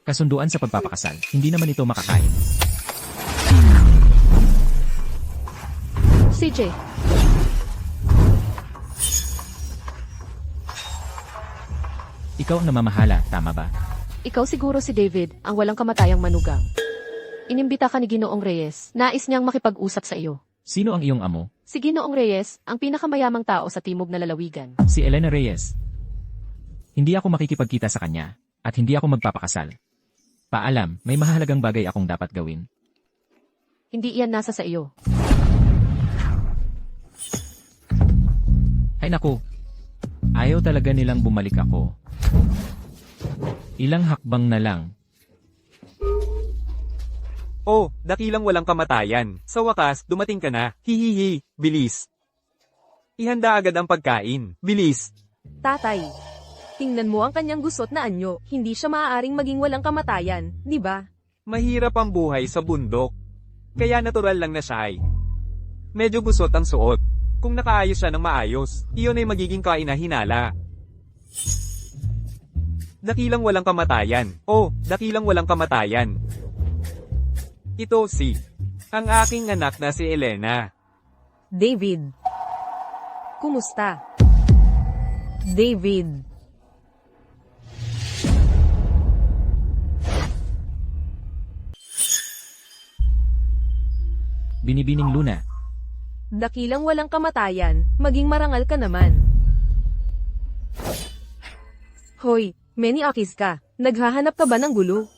Kasunduan sa pagpapakasal, hindi naman ito makakain. CJ, Ikaw ang namamahala, tama ba? ikaw siguro si David, ang walang kamatayang manugang. Inimbita ka ni Ginoong Reyes, nais niyang makipag-usap sa iyo. Sino ang iyong amo? Si Ginoong Reyes, ang pinakamayamang tao sa timog na lalawigan. Si Elena Reyes. Hindi ako makikipagkita sa kanya, at hindi ako magpapakasal. Paalam, may mahalagang bagay akong dapat gawin. Hindi iyan nasa sa iyo. Ay naku, ayaw talaga nilang bumalik ako. Ilang hakbang na lang. Oh, dakilang walang kamatayan. Sa wakas, dumating ka na. Hihihi, bilis. Ihanda agad ang pagkain. Bilis. Tatay, tingnan mo ang kanyang gusot na anyo, hindi siya maaaring maging walang kamatayan, di ba? Mahirap ang buhay sa bundok. Kaya natural lang na siya ay. Medyo gusot ang suot. Kung nakaayos siya ng maayos, iyon ay magiging kainahinala. Dakilang walang kamatayan. Oh, dakilang walang kamatayan. Ito si ang aking anak na si Elena. David. Kumusta? David. Binibining Luna. Dakilang walang kamatayan, maging marangal ka naman. Hoy, Manny Akis ka, naghahanap ka ba ng gulo?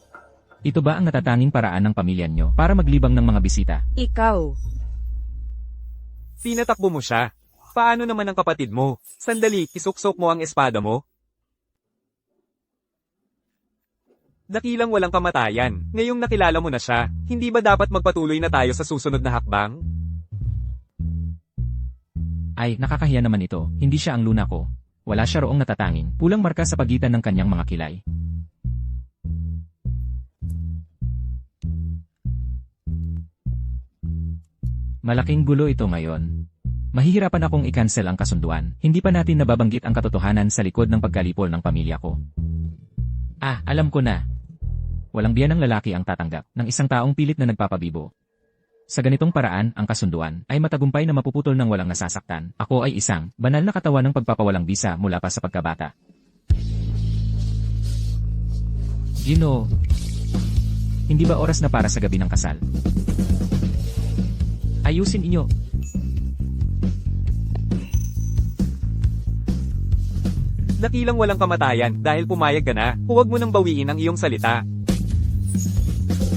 Ito ba ang natatanging paraan ng pamilya nyo para maglibang ng mga bisita? Ikaw. Pinatakbo mo siya. Paano naman ang kapatid mo? Sandali, isuksok mo ang espada mo. Dakilang walang kamatayan. Ngayong nakilala mo na siya, hindi ba dapat magpatuloy na tayo sa susunod na hakbang? Ay, nakakahiya naman ito. Hindi siya ang Luna ko. Wala siya roong natatanging pulang marka sa pagitan ng kanyang mga kilay. Malaking gulo ito ngayon. Mahihirapan akong i-cancel ang kasunduan. Hindi pa natin nababanggit ang katotohanan sa likod ng pagkalipol ng pamilya ko. Ah, alam ko na. Walang biyanang lalaki ang tatanggap ng isang taong pilit na nagpapabibo. Sa ganitong paraan, ang kasunduan ay matagumpay na mapuputol ng walang nasasaktan. Ako ay isang banal na katawan ng pagpapawalang bisa mula pa sa pagkabata. Gino, hindi ba oras na para sa gabi ng kasal? Ayusin inyo. Dakilang walang kamatayan dahil pumayag ka na, huwag mo nang bawiin ang iyong salita.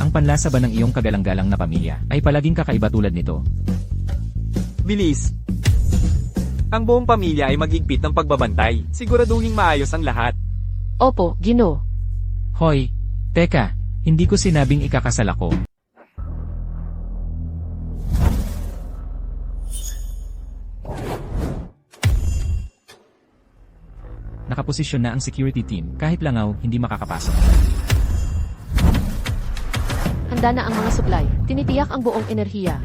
Ang panlasa ba ng iyong kagalang-galang na pamilya ay palaging kakaiba tulad nito? Bilis. Ang buong pamilya ay magigpit ng pagbabantay. Siguraduhing maayos ang lahat. Opo, Gino. Hoy, teka, hindi ko sinabing ikakasal ako. Nakaposisyon na ang security team, kahit langaw, hindi makakapasok. Handa na ang mga supply. Tinitiyak ang buong enerhiya.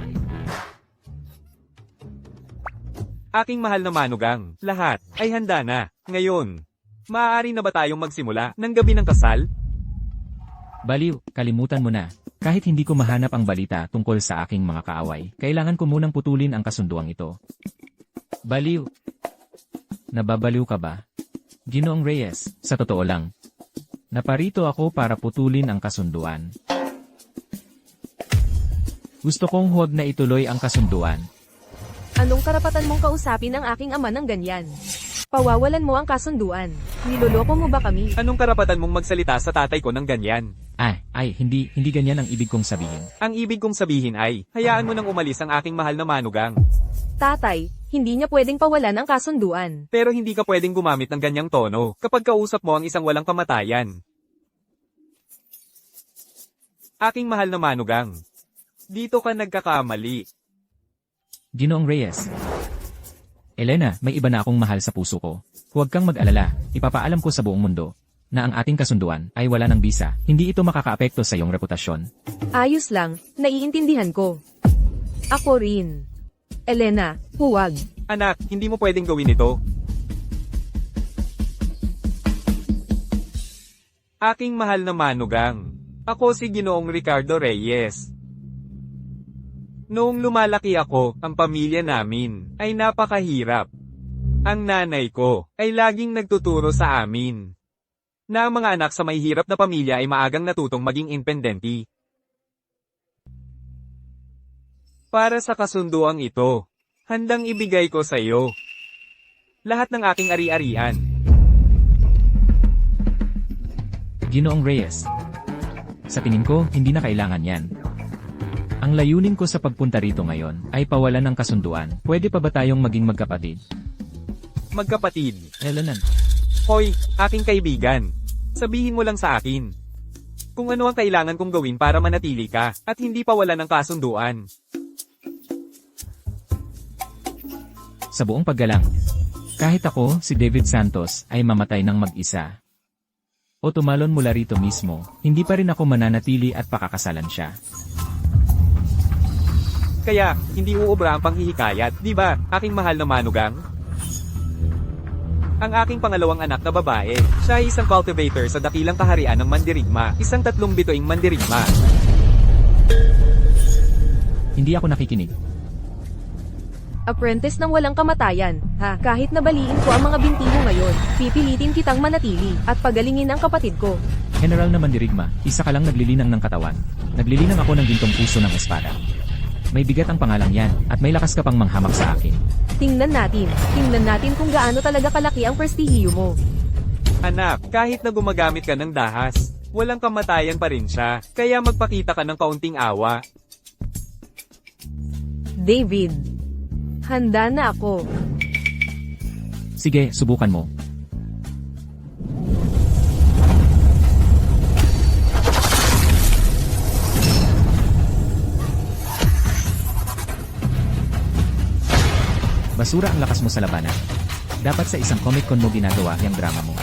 Aking mahal na manugang, lahat ay handa na. Ngayon, maaari na ba tayong magsimula ng gabi ng kasal? Baliw, kalimutan mo na. Kahit hindi ko mahanap ang balita tungkol sa aking mga kaaway, kailangan ko munang putulin ang kasunduang ito. Baliw. Nababaliw ka ba? Ginoong Reyes, sa totoo lang. Naparito ako para putulin ang kasunduan. Gusto kong huwag na ituloy ang kasunduan. Anong karapatan mong kausapin ang aking ama ng ganyan? Pawawalan mo ang kasunduan. Niloloko mo ba kami? Anong karapatan mong magsalita sa tatay ko ng ganyan? Hindi ganyan ang ibig kong sabihin. Ang ibig kong sabihin ay, hayaan mo nang umalis ang aking mahal na manugang. Tatay, hindi niya pwedeng pawalan ang kasunduan. Pero hindi ka pwedeng gumamit ng ganyang tono kapag kausap mo ang isang walang kamatayan. Aking mahal na manugang. Dito ka nagkakamali. Ginoong Reyes. Elena, may iba na akong mahal sa puso ko. Huwag kang mag-alala, ipapaalam ko sa buong mundo na ang ating kasunduan ay wala ng bisa. Hindi ito makakaapekto sa iyong reputasyon. Ayos lang, naiintindihan ko. Ako rin. Elena, huwag. Anak, hindi mo pwedeng gawin ito. Aking mahal na manugang. Ako si Ginoong Ricardo Reyes. Noong lumalaki ako, ang pamilya namin ay napakahirap. Ang nanay ko ay laging nagtuturo sa amin na ang mga anak sa may hirap na pamilya ay maagang natutong maging independente. Para sa kasunduang ito, handang ibigay ko sa iyo lahat ng aking ari-arian. Ginoong Reyes. Sa tingin ko, hindi na kailangan yan. Ang layunin ko sa pagpunta rito ngayon ay pawalan ng kasunduan. Pwede pa ba tayong maging magkapatid? Magkapatid. Elenan. Hoy, aking kaibigan. Sabihin mo lang sa akin kung ano ang kailangan kong gawin para manatili ka at hindi pawalan ng kasunduan. Sa buong paggalang, kahit ako, si David Santos, ay mamatay ng mag-isa. O tumalon mula rito mismo, hindi pa rin ako mananatili at pakakasalan siya. Kaya, hindi uubra ang panghihikayat, di ba, aking mahal na manugang? Ang aking pangalawang anak na babae, siya ay isang cultivator sa dakilang kaharian ng mandirigma, isang 3 bituing mandirigma. Hindi ako nakikinig. Apprentice ng walang kamatayan, ha? Kahit nabaliin ko ang mga binti mo ngayon, pipilitin kitang manatili at pagalingin ang kapatid ko. General na mandirigma, isa ka lang naglilinang ng katawan. Naglilinang ako ng gintong puso ng espada. May bigat ang pangalang yan, at may lakas ka pang manghamak sa akin. Tingnan natin kung gaano talaga kalaki ang prestihiyo mo. Anak, kahit na gumagamit ka ng dahas, walang kamatayan pa rin siya, kaya magpakita ka ng kaunting awa. David, handa na ako. Sige, subukan mo. Basura ang lakas mo sa labanan. Dapat sa isang Comic Con mo ginagawa yung drama mo.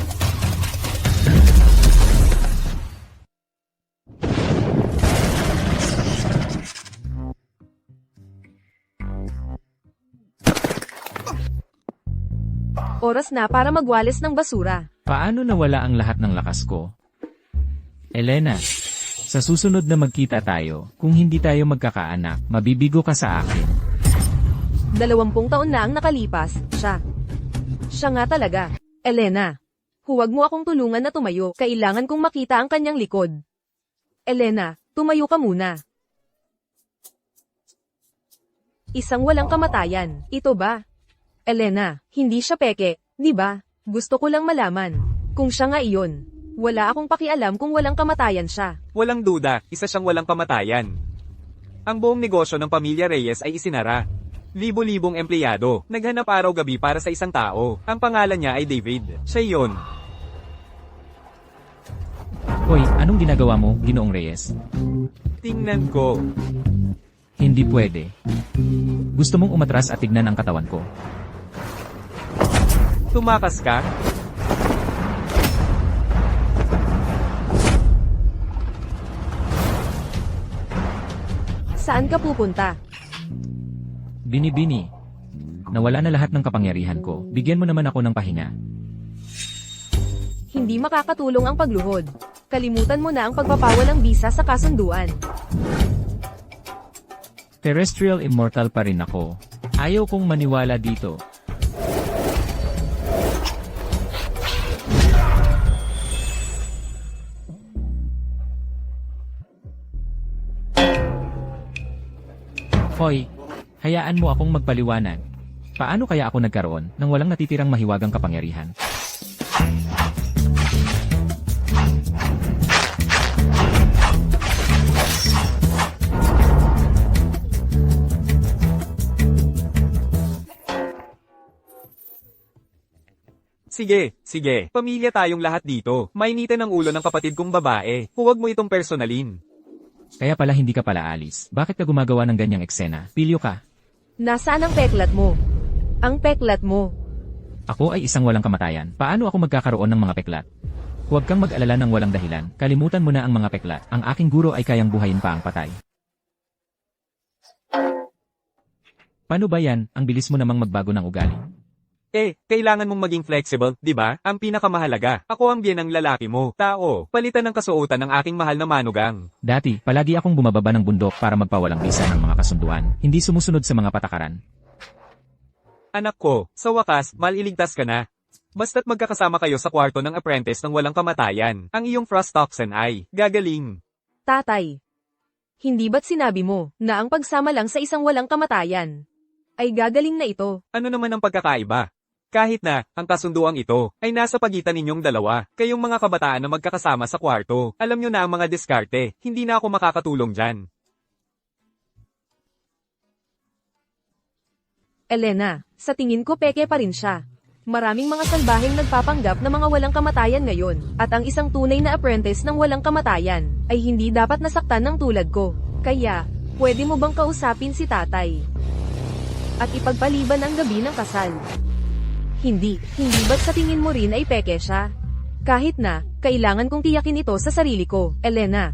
Oras na para magwalis ng basura. Paano nawala ang lahat ng lakas ko? Elena, sa susunod na magkita tayo, kung hindi tayo magkakaanak, mabibigo ka sa akin. 20 taon na ang nakalipas, siya. Siya nga talaga. Elena, huwag mo akong tulungan na tumayo, kailangan kong makita ang kanyang likod. Elena, tumayo ka muna. Isang walang kamatayan, ito ba? Elena, hindi siya peke, di ba? Gusto ko lang malaman kung siya nga iyon. Wala akong pakialam kung walang kamatayan siya. Walang duda, isa siyang walang kamatayan. Ang buong negosyo ng pamilya Reyes ay isinara. Libo-libong empleyado, naghanap araw-gabi para sa isang tao. Ang pangalan niya ay David. Siya yun. Hoy, anong ginagawa mo, Ginoong Reyes? Tingnan ko. Hindi pwede. Gusto mong umatras at tignan ang katawan ko. Tumakas ka? Saan ka pupunta? Bini-bini. Nawala na lahat ng kapangyarihan ko. Bigyan mo naman ako ng pahinga. Hindi makakatulong ang pagluhod. Kalimutan mo na ang pagpapawalang bisa sa kasunduan. Terrestrial immortal pa rin ako. Ayaw kong maniwala dito. Hoy, hayaan mo akong magpaliwanag. Paano kaya ako nagkaroon ng walang natitirang mahiwagang kapangyarihan? Sige. Pamilya tayong lahat dito. Mainitan ang ulo ng kapatid kong babae. Huwag mo itong personalin. Kaya pala hindi ka pala alis. Bakit ka gumagawa ng ganyang eksena? Pilyo ka. Nasaan ang peklat mo? Ang peklat mo. Ako ay isang walang kamatayan. Paano ako magkakaroon ng mga peklat? Huwag kang mag-alala ng walang dahilan. Kalimutan mo na ang mga peklat. Ang aking guro ay kayang buhayin pa ang patay. Paano ba yan? Ang bilis mo namang magbago ng ugali. Kailangan mong maging flexible, di ba? Ang pinakamahalaga. Ako ang biyenang lalaki mo. Tao, palitan ng kasuotan ng aking mahal na manugang. Dati, palagi akong bumababa ng bundok para magpawalang bisa ng mga kasunduan, hindi sumusunod sa mga patakaran. Anak ko, sa wakas, maliligtas ka na. Basta't magkakasama kayo sa kwarto ng apprentice ng walang kamatayan, ang iyong frostoxen ay gagaling. Tatay. Hindi ba't sinabi mo na ang pagsama lang sa isang walang kamatayan ay gagaling na ito? Ano naman ang pagkakaiba? Kahit na, ang kasunduang ito, ay nasa pagitan ninyong dalawa, kayong mga kabataan na magkakasama sa kwarto. Alam nyo na ang mga diskarte, hindi na ako makakatulong dyan. Elena, sa tingin ko peke pa rin siya. Maraming mga salbaheng nagpapanggap na mga walang kamatayan ngayon, at ang isang tunay na apprentice ng walang kamatayan, ay hindi dapat nasaktan ng tulad ko. Kaya, pwede mo bang kausapin si tatay? At ipagpaliban ang gabi ng kasal? Hindi ba't sa tingin mo rin ay peke siya? Kahit na, kailangan kong tiyakin ito sa sarili ko, Elena.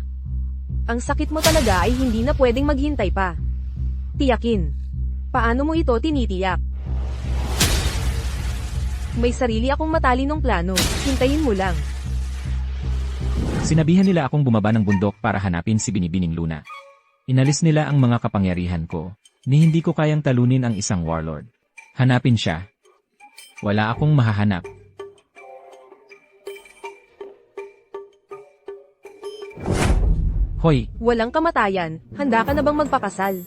Ang sakit mo talaga ay hindi na pwedeng maghintay pa. Tiyakin. Paano mo ito tinitiyak? May sarili akong matalinong plano, hintayin mo lang. Sinabihan nila akong bumaba ng bundok para hanapin si Binibining Luna. Inalis nila ang mga kapangyarihan ko, ni hindi ko kayang talunin ang isang warlord. Hanapin siya. Wala akong mahahanap. Hoy, Walang kamatayan, handa ka na bang magpakasal?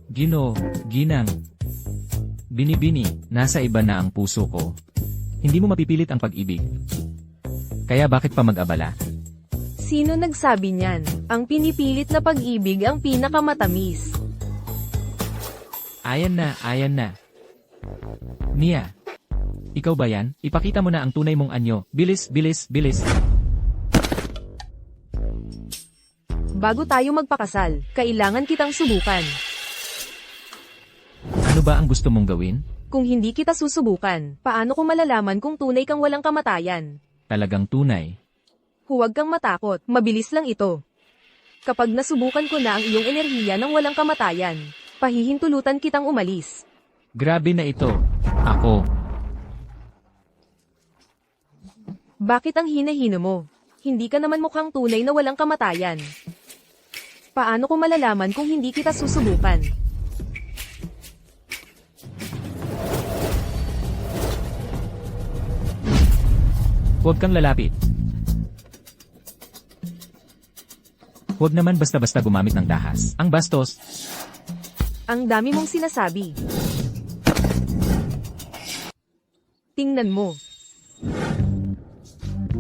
Ginang. Binibini, nasa iba na ang puso ko. Hindi mo mapipilit ang pag-ibig. Kaya bakit pa mag-abala? Sino nagsabi niyan? Ang pinipilit na pag-ibig ang pinakamatamis. Ayan na. Nia, ikaw ba yan? Ipakita mo na ang tunay mong anyo. Bilis. Bago tayo magpakasal, kailangan kitang subukan. Ano ba ang gusto mong gawin? Kung hindi kita susubukan, paano ko malalaman kung tunay kang walang kamatayan? Talagang tunay. Huwag kang matakot, mabilis lang ito. Kapag nasubukan ko na ang iyong enerhiya ng walang kamatayan, pahihintulutan kitang umalis. Grabe na ito. Ako. Bakit ang hina-hina mo? Hindi ka naman mukhang tunay na walang kamatayan. Paano ko malalaman kung hindi kita susubukan? Huwag kang lalapit. Huwag naman basta-basta gumamit ng dahas. Ang bastos. Ang dami mong sinasabi. Tingnan mo.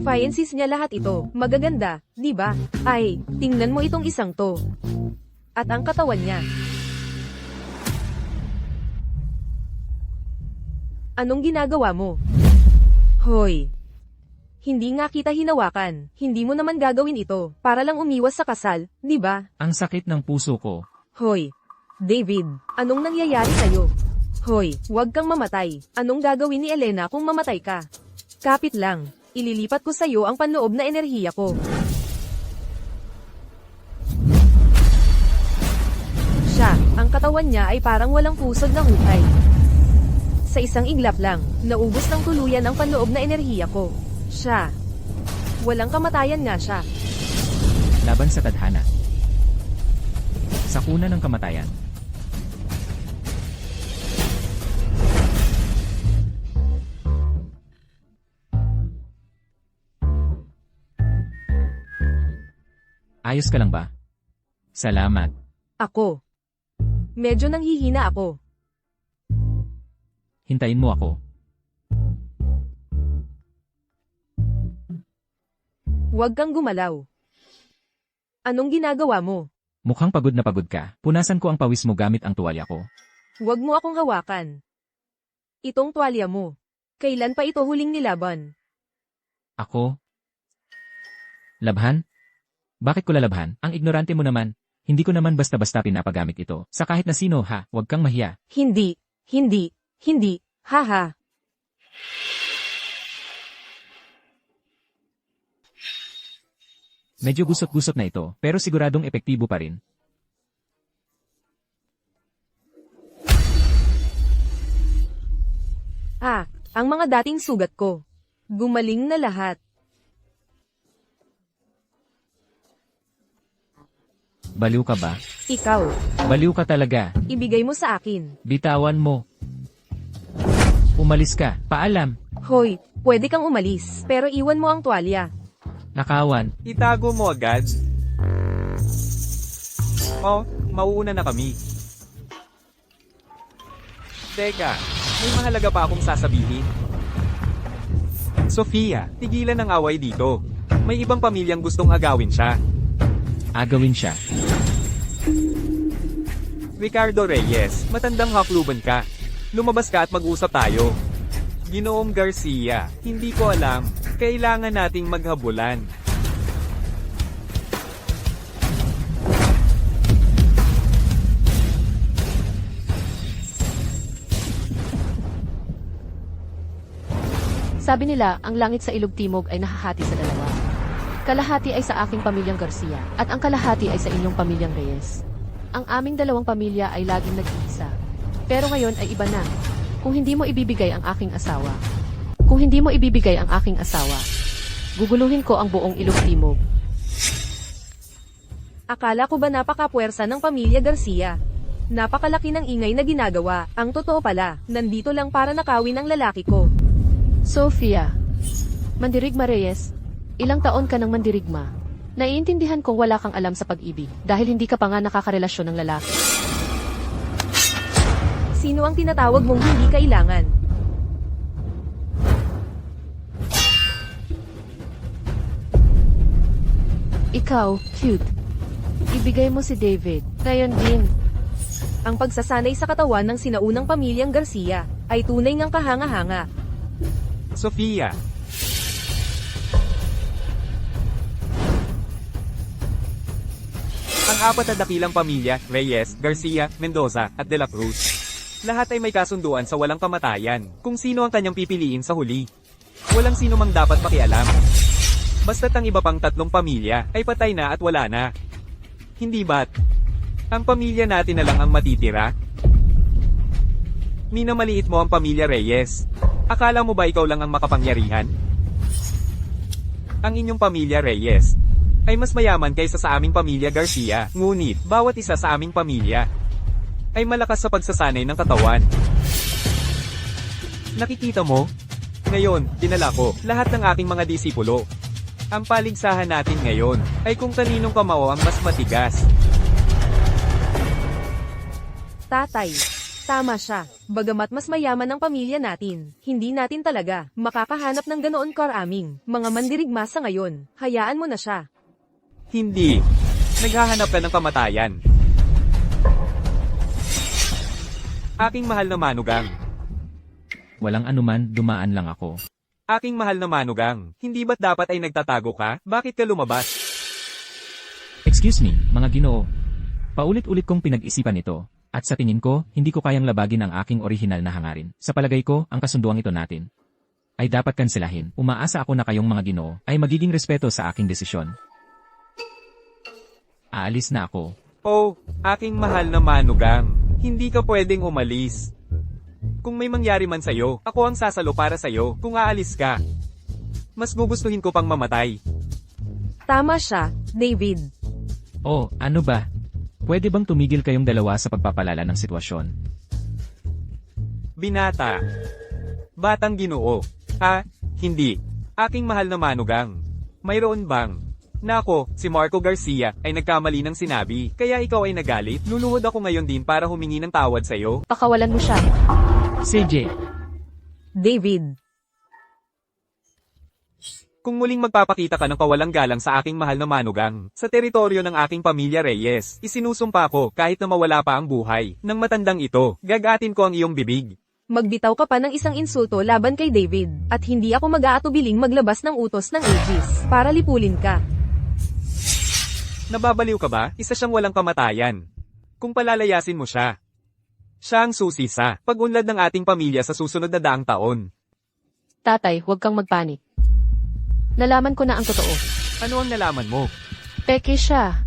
Fiances niya lahat ito. Magaganda, di ba? Ay, tingnan mo itong isang to. At ang katawan niya. Anong ginagawa mo? Hoy. Hindi nga kita hinawakan. Hindi mo naman gagawin ito para lang umiwas sa kasal, di ba? Ang sakit ng puso ko. Hoy. David, anong nangyayari sa'yo? Hoy, huwag kang mamatay. Anong gagawin ni Elena kung mamatay ka? Kapit lang. Ililipat ko sa'yo ang panloob na enerhiya ko. Siya, ang katawan niya ay parang walang pusod na hukay. Sa isang iglap lang, naubos ng tuluyan ang panloob na enerhiya ko. Siya. Walang kamatayan nga siya. Laban sa tadhana. Sa kuna ng kamatayan. Ayos ka lang ba? Salamat. Ako. Medyo nanghihina ako. Hintayin mo ako. Huwag kang gumalaw. Anong ginagawa mo? Mukhang pagod na pagod ka. Punasan ko ang pawis mo gamit ang tuwalya ko. Huwag mo akong hawakan. Itong tuwalya mo. Kailan pa ito huling nilaban? Ako? Labhan? Bakit ko lalabhan? Ang ignorante mo naman. Hindi ko naman basta-basta pinapagamit ito. Sa kahit na sino ha, huwag kang mahiya. Hindi. Haha. Medyo gusot-gusot na ito, pero siguradong epektibo pa rin. ang mga dating sugat ko. Gumaling na lahat. Baliw ka ba? Ikaw, Baliw ka talaga. ibigay mo sa akin. Bitawan mo. Umalis ka. Paalam. Hoy, pwede kang umalis, pero iwan mo ang tuwalya. Nakawan. Itago mo agad. Oh, mauuna na kami. Teka, may mahalaga pa akong sasabihin. Sofia, tigilan ang away dito. May ibang pamilyang gustong agawin siya. Agawin siya. Ricardo Reyes, matandang hakluban ka. Lumabas ka at mag-usap tayo. Ginoong Garcia, hindi ko alam. Kailangan nating maghabulan. Sabi nila, ang langit sa Ilog Timog ay nahahati sa dalawa. Kalahati ay sa aking pamilyang Garcia, at ang kalahati ay sa inyong pamilyang Reyes. Ang aming dalawang pamilya ay laging nag-iisa. Pero ngayon ay iba na. Kung hindi mo ibibigay ang aking asawa, guguluhin ko ang buong Ilog Timog. Akala ko ba napakapuwersa ng pamilya Garcia? Napakalaki ng ingay na ginagawa. Ang totoo pala, nandito lang para nakawin ang lalaki ko. Sofia, Mandirigma Reyes, ilang taon ka ng mandirigma. Naiintindihan kong wala kang alam sa pag-ibig dahil hindi ka pa nga nakakarelasyon ng lalaki. Sino ang tinatawag mong hindi kailangan? Ikaw, cute. Ibigay mo si David. Ngayon din. Ang pagsasanay sa katawan ng sinaunang pamilyang Garcia ay tunay ngang kahanga-hanga. Sofia. Ang apat na dakilang pamilya, Reyes, Garcia, Mendoza, at De La Cruz. Lahat ay may kasunduan sa walang kamatayan, kung sino ang kanyang pipiliin sa huli. Walang sino mang dapat pakialam. Basta't ang iba pang tatlong pamilya ay patay na at wala na. Hindi ba't? Ang pamilya natin na lang ang matitira? Minamaliit mo ang pamilya Reyes. Akala mo ba ikaw lang ang makapangyarihan? Ang inyong pamilya Reyes ay mas mayaman kaysa sa aming pamilya Garcia. Ngunit, bawat isa sa aming pamilya ay malakas sa pagsasanay ng katawan. Nakikita mo? Ngayon, dinala ko lahat ng aking mga disipulo. Ang paligsahan natin ngayon ay kung kaninong kamao ang mas matigas. Tatay, tama siya. Bagamat mas mayaman ang pamilya natin, hindi natin talaga makakahanap ng ganoon karaming mga mandirigma sa ngayon. Hayaan mo na siya. Hindi. Naghahanap ka ng kamatayan. Aking mahal na manugang. Walang anuman, dumaan lang ako. Aking mahal na manugang. Hindi ba't dapat ay nagtatago ka? Bakit ka lumabas? Excuse me, mga Ginoo. Paulit-ulit kong pinag-isipan ito. At sa tingin ko, hindi ko kayang labagin ang aking orihinal na hangarin. Sa palagay ko, ang kasunduang ito natin ay dapat kanselahin. Umaasa ako na kayong mga Ginoo ay magiging respeto sa aking desisyon. Aalis na ako. Oh, aking mahal na manugang. Hindi ka pwedeng umalis. Kung may mangyari man sa'yo, ako ang sasalo para sa'yo kung aalis ka. Mas gugustuhin ko pang mamatay. Tama siya, David. Oh, ano ba? Pwede bang tumigil kayong dalawa sa pagpapalala ng sitwasyon? Binata. Batang Ginoo. Hindi. Aking mahal na manugang. Mayroon bang? Nako, si Marco Garcia ay nagkamali ng sinabi, kaya ikaw ay nagalit. Luluhod ako ngayon din para humingi ng tawad sa'yo. Pakawalan mo siya. CJ, David. Kung muling magpapakita ka ng kawalang galang sa aking mahal na manugang, sa teritoryo ng aking pamilya Reyes, isinusumpa ko kahit na mawala pa ang buhay. Nang matandang ito, gagatin ko ang iyong bibig. Magbitaw ka pa ng isang insulto laban kay David, at hindi ako mag-aatubiling maglabas ng utos ng Aegis para lipulin ka. Nababaliw ka ba? Isa siyang walang kamatayan. Kung palalayasin mo siya, siya ang susi sa pag-unlad ng ating pamilya sa susunod na daang taon. Tatay, huwag kang magpanik. Nalaman ko na ang totoo. Ano ang nalaman mo? Peke siya.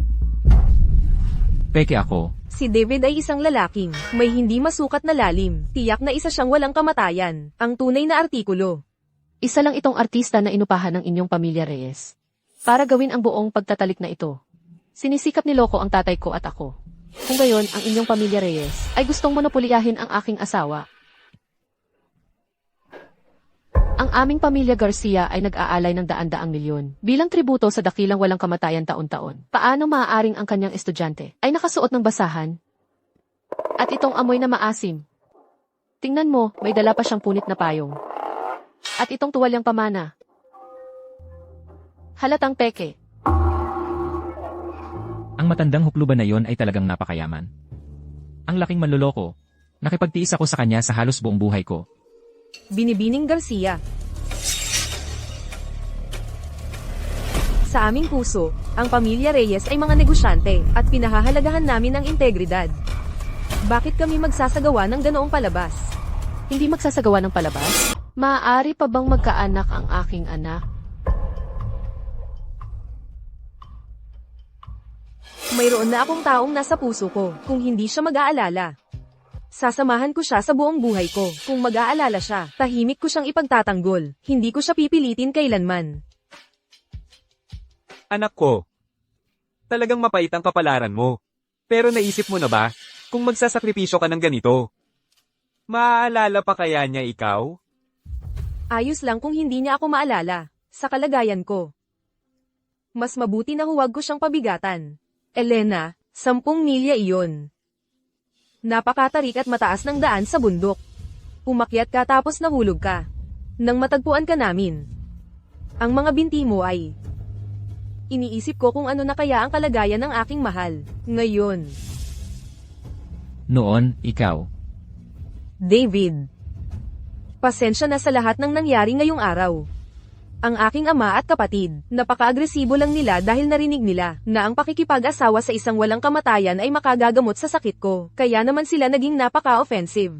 peke ako. Si David ay isang lalaking may hindi masukat na lalim. Tiyak na isa siyang walang kamatayan. Ang tunay na artikulo. Isa lang itong artista na inupahan ng inyong pamilya Reyes. Para gawin ang buong pagtatalik na ito. Sinisikap niloko ang tatay ko at ako. Kung gayon, ang inyong pamilya Reyes ay gustong monopolyahin ang aking asawa. Ang aming pamilya Garcia ay nag-aalay ng daan-daang milyon bilang tributo sa dakilang walang kamatayan taon-taon. Paano maaaring ang kanyang estudyante ay nakasuot ng basahan? At itong amoy na maasim. Tingnan mo, may dala pa siyang punit na payong. At itong tuwalyang pamana. Halatang peke. Ang matandang hukluban na yon ay talagang napakayaman. Ang laking manloloko. Nakipagtiis ako sa kanya sa halos buong buhay ko. Binibining Garcia. Sa aming puso, ang pamilya Reyes ay mga negosyante at pinahahalagahan namin ang integridad. Bakit kami magsasagawa ng ganoong palabas? Hindi magsasagawa ng palabas? Maaari pa bang magkaanak ang aking anak? Mayroon na akong taong nasa puso ko kung hindi siya mag-aalala. Sasamahan ko siya sa buong buhay ko. Kung mag-aalala siya, tahimik ko siyang ipagtatanggol. Hindi ko siya pipilitin kailanman. Anak ko, talagang mapait ang kapalaran mo. Pero naisip mo na ba, kung magsasakripisyo ka ng ganito? Maaalala pa kaya niya ikaw? Ayos lang kung hindi niya ako maalala. Sa kalagayan ko. Mas mabuti na huwag ko siyang pabigatan. Elena, 10 milya iyon. Napakatarik at mataas ng daan sa bundok. Umakyat ka tapos nahulog ka. Nang matagpuan ka namin. Ang mga binti mo ay... Iniisip ko kung ano na kaya ang kalagayan ng aking mahal. Ngayon. Noon, ikaw. David. Pasensya na sa lahat ng nangyari ngayong araw. Ang aking ama at kapatid, napaka-agresibo lang nila dahil narinig nila na ang pakikipag-asawa sa isang walang kamatayan ay makagagamot sa sakit ko, kaya naman sila naging napaka-offensive.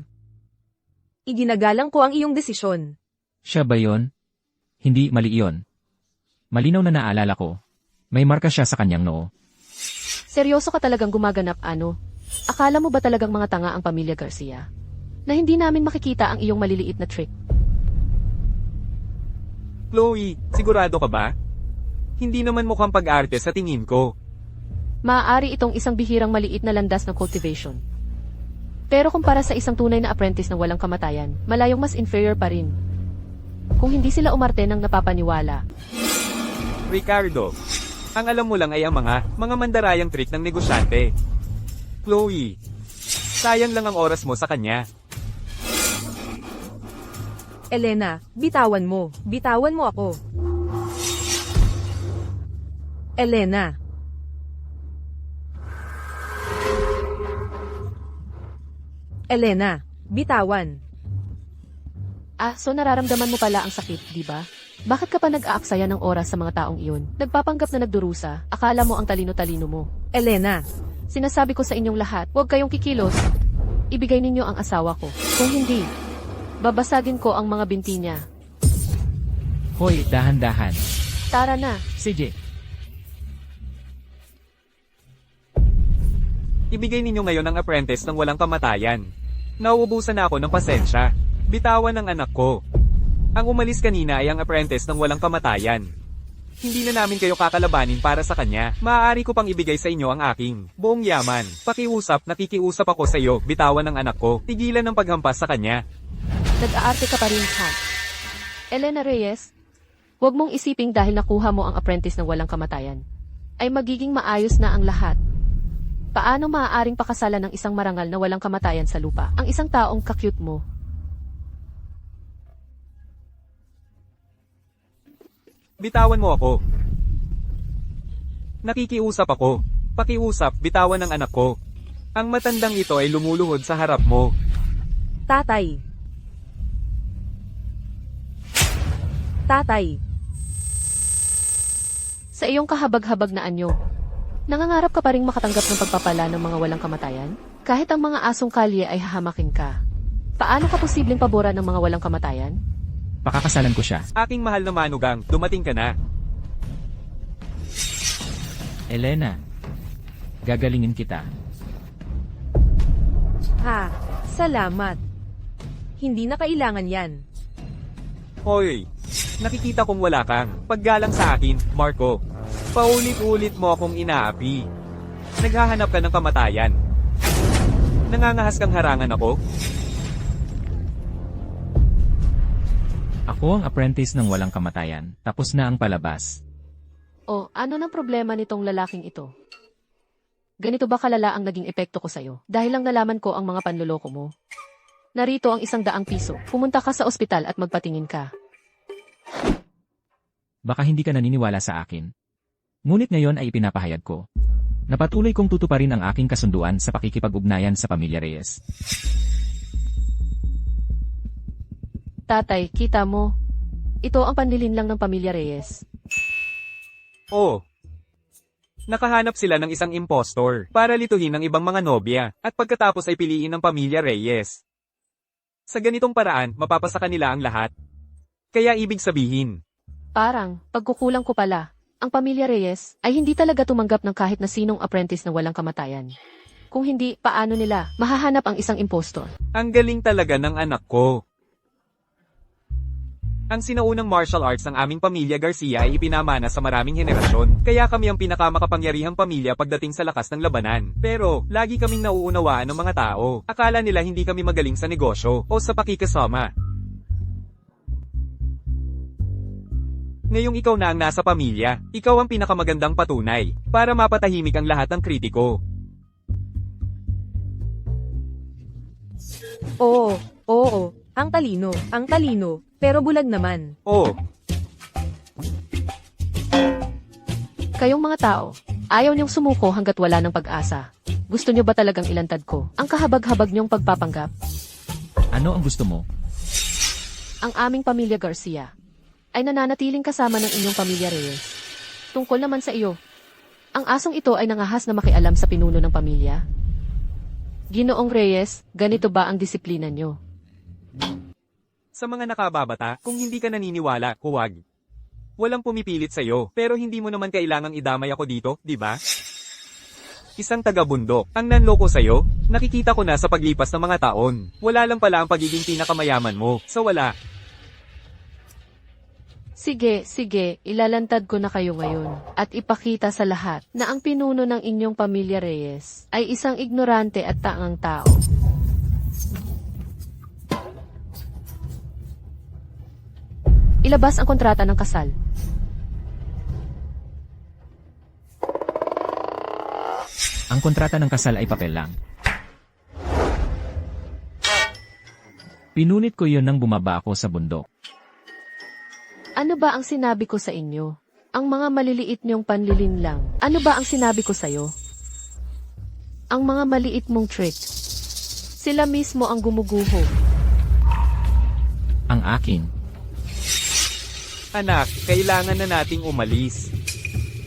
Iginagalang ko ang iyong desisyon. Siya ba yon? Hindi mali yon. Malinaw na naalala ko. May marka siya sa kanyang noo. Seryoso ka talagang gumaganap ano? Akala mo ba talagang mga tanga ang pamilya Garcia? Na hindi namin makikita ang iyong maliliit na trick? Chloe, sigurado ka ba? Hindi naman mukhang pag-arte sa tingin ko. Maaari itong isang bihirang maliit na landas ng cultivation. Pero kumpara sa isang tunay na apprentice na walang kamatayan, malayong mas inferior pa rin. Kung hindi sila umarte ng napapaniwala. Ricardo, ang alam mo lang ay ang mga mandarayang trick ng negosyante. Chloe, sayang lang ang oras mo sa kanya. Elena, bitawan mo. Bitawan mo ako. Elena. Elena, bitawan. Ah, so nararamdaman mo pala ang sakit, di ba? Bakit ka pa nag-aaksaya ng oras sa mga taong iyon? Nagpapanggap na nagdurusa, akala mo ang talino-talino mo. Elena. Sinasabi ko sa inyong lahat, huwag kayong kikilos. Ibigay ninyo ang asawa ko. Kung hindi, babasagin ko ang mga binti niya. Hoy, dahan-dahan. Tara na. CJ, Ibigay ninyo ngayon ang apprentice ng walang kamatayan. Nauubusan na ako ng pasensya. Bitawan ng anak ko. Ang umalis kanina ay ang apprentice ng walang kamatayan. Hindi na namin kayo kakalabanin para sa kanya. Maaari ko pang ibigay sa inyo ang aking buong yaman. Pakiusap, nakikiusap ako sa iyo. Bitawan ng anak ko. Tigilan ng paghampas sa kanya. Nag-aarte ka pa rin, ha? Elena Reyes, huwag mong isiping dahil nakuha mo ang apprentice ng walang kamatayan, ay magiging maayos na ang lahat. Paano maaaring pakasalan ng isang marangal na walang kamatayan sa lupa ang isang taong ka-cute mo? Bitawan mo ako. Nakikiusap ako. Pakiusap, bitawan ng anak ko. Ang matandang ito ay lumuluhod sa harap mo. Tatay. Tatay. Sa iyong kahabag-habag na anyo, nangangarap ka pa ring makatanggap ng pagpapala ng mga walang kamatayan? Kahit ang mga asong kalye ay hahamakin ka. Paano ka posibleng pabora ng mga walang kamatayan? pakakasalan ko siya. Aking mahal na manugang, dumating ka na. Elena, gagalingin kita. Ha, salamat. Hindi na kailangan yan. Hoy, nakikita kong wala kang paggalang sa akin, Marco. Paulit-ulit mo akong inaapi. Naghahanap ka ng kamatayan. Nangangahas kang harangan ako? Ako ang apprentice ng walang kamatayan. Tapos na ang palabas. O, ano nang problema nitong lalaking ito? Ganito ba kalala ang naging epekto ko sa'yo? Dahil lang nalaman ko ang mga panloloko mo. Narito ang 100 piso. Pumunta ka sa ospital at magpatingin ka. Baka hindi ka naniniwala sa akin. Ngunit ngayon ay ipinapahayag ko. Napatuloy kong tutuparin ang aking kasunduan sa pakikipag-ugnayan sa pamilya Reyes. Tatay, kita mo. Ito ang panlilinlang ng pamilya Reyes. Oo. Nakahanap sila ng isang impostor para lituhin ng ibang mga nobya at pagkatapos ay piliin ng pamilya Reyes. Sa ganitong paraan, mapapasa kanila ang lahat. Kaya ibig sabihin, Parang, pagkukulang ko pala. Ang pamilya Reyes ay hindi talaga tumanggap ng kahit na sinong apprentice na walang kamatayan. Kung hindi, paano nila mahahanap ang isang impostor? ang galing talaga ng anak ko. Ang sinaunang martial arts ng aming pamilya Garcia ay ipinamana sa maraming henerasyon, kaya kami ang pinakamakapangyarihang pamilya pagdating sa lakas ng labanan. Pero, lagi kaming nauunawaan ng mga tao. Akala nila hindi kami magaling sa negosyo o sa pakikasama. Ngayong ikaw na ang nasa pamilya, ikaw ang pinakamagandang patunay para mapatahimik ang lahat ng kritiko. Oo, ang talino, pero bulag naman. Oh, Kayong mga tao, ayaw niyong sumuko hanggat wala ng pag-asa. Gusto niyo ba talagang ilantad ko ang kahabag-habag niyong pagpapanggap? Ano ang gusto mo? Ang aming pamilya Garcia ay nananatiling kasama ng inyong pamilya Reyes. Tungkol naman sa iyo, ang asong ito ay nangahas na makialam sa pinuno ng pamilya. Ginoong Reyes, ganito ba ang disiplina niyo? sa mga nakababata, kung hindi ka naniniwala, huwag. Walang pumipilit sa'yo, pero hindi mo naman kailangang idamay ako dito, di ba? Isang taga-bundok, ang nanloko sa'yo, nakikita ko na sa paglipas ng mga taon. Wala lang pala ang pagiging pinakamayaman mo, so wala. Sige, ilalantad ko na kayo ngayon at ipakita sa lahat na ang pinuno ng inyong pamilya Reyes ay isang ignorante at tangang tao. Ilabas ang kontrata ng kasal. Ang kontrata ng kasal ay papel lang. Pinunit ko yon nang bumaba ako sa bundok. Ano ba ang sinabi ko sa inyo? Ang mga maliliit niyong panlilinlang. Ano ba ang sinabi ko sa'yo? Ang mga maliit mong trick. Sila mismo ang gumuguho. Ang akin. Anak, kailangan na nating umalis.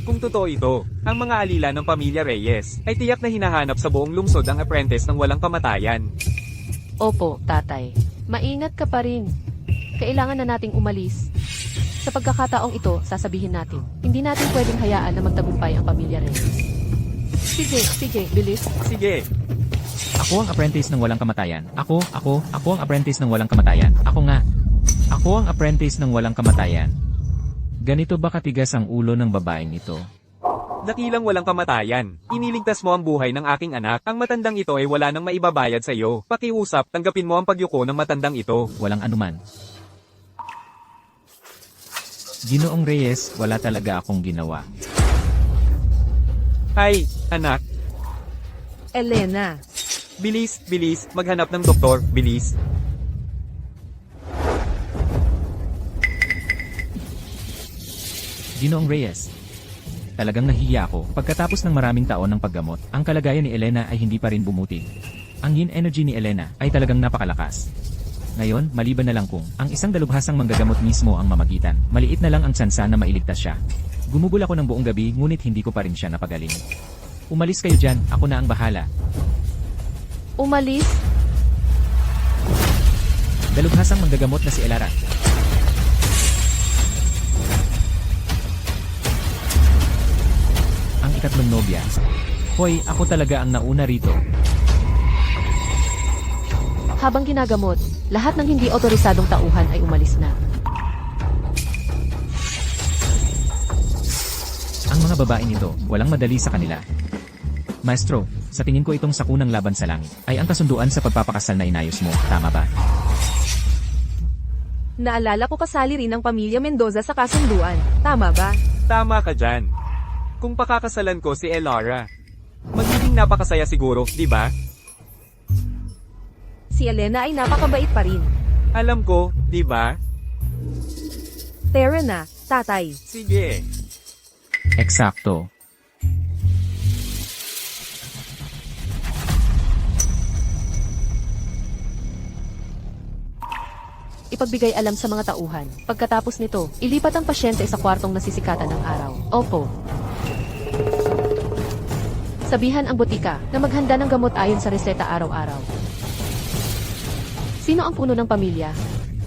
Kung totoo ito, ang mga alila ng pamilya Reyes ay tiyak na hinahanap sa buong lungsod ang apprentice ng walang kamatayan. Opo, tatay. Maingat ka pa rin. Kailangan na nating umalis. Sa pagkakataong ito, sasabihin natin, hindi natin pwedeng hayaan na magtagumpay ang pamilya Reyes. Sige, bilis. Sige, Ako ang apprentice ng walang kamatayan. Ako ang apprentice ng walang kamatayan. Ako nga. Ako ang apprentice ng walang kamatayan. Ganito ba katigas ang ulo ng babaeng ito? dakilang walang kamatayan. Iniligtas mo ang buhay ng aking anak. Ang matandang ito ay wala nang maibabayad sa iyo. Pakiusap, tanggapin mo ang pagyuko ng matandang ito. Walang anuman. Ginoong Reyes, wala talaga akong ginawa. Ay, anak, Elena, bilis, maghanap ng doktor, bilis. Ginoong Reyes. Talagang nahihiya ako. Pagkatapos ng maraming taon ng paggamot, ang kalagayan ni Elena ay hindi pa rin bumuti. Ang yin energy ni Elena ay talagang napakalakas. Ngayon, maliban na lang kung ang isang dalubhasang manggagamot mismo ang mamagitan, maliit na lang ang tsansa na mailigtas siya. Gumugol ako ng buong gabi ngunit hindi ko pa rin siya napagaling. Umalis kayo dyan, ako na ang bahala. Umalis? Dalubhasang manggagamot na si Elara. Ang ikatlong nobya. Hoy, ako talaga ang nauna rito. Habang ginagamot, lahat ng hindi otorisadong tauhan ay umalis na. Ang mga babaeng ito, walang madali sa kanila. Maestro, sa tingin ko itong sakunang laban sa langit ay ang kasunduan sa pagpapakasal na inayos mo, tama ba? Naalala ko kasali rin ang pamilya Mendoza sa kasunduan. Tama ba? Tama ka dyan. Kung pakakasalan ko si Elara, magiging napakasaya siguro, di ba? Si Elena ay napakabait pa rin. Alam ko, di ba? Tara na, tatay. Sige. Eksakto. Ipagbigay alam sa mga tauhan. Pagkatapos nito, ilipat ang pasyente sa kwartong nasisikatan ng araw. Opo. Sabihan ang botika na maghanda ng gamot ayon sa reseta araw-araw. Sino ang puno ng pamilya?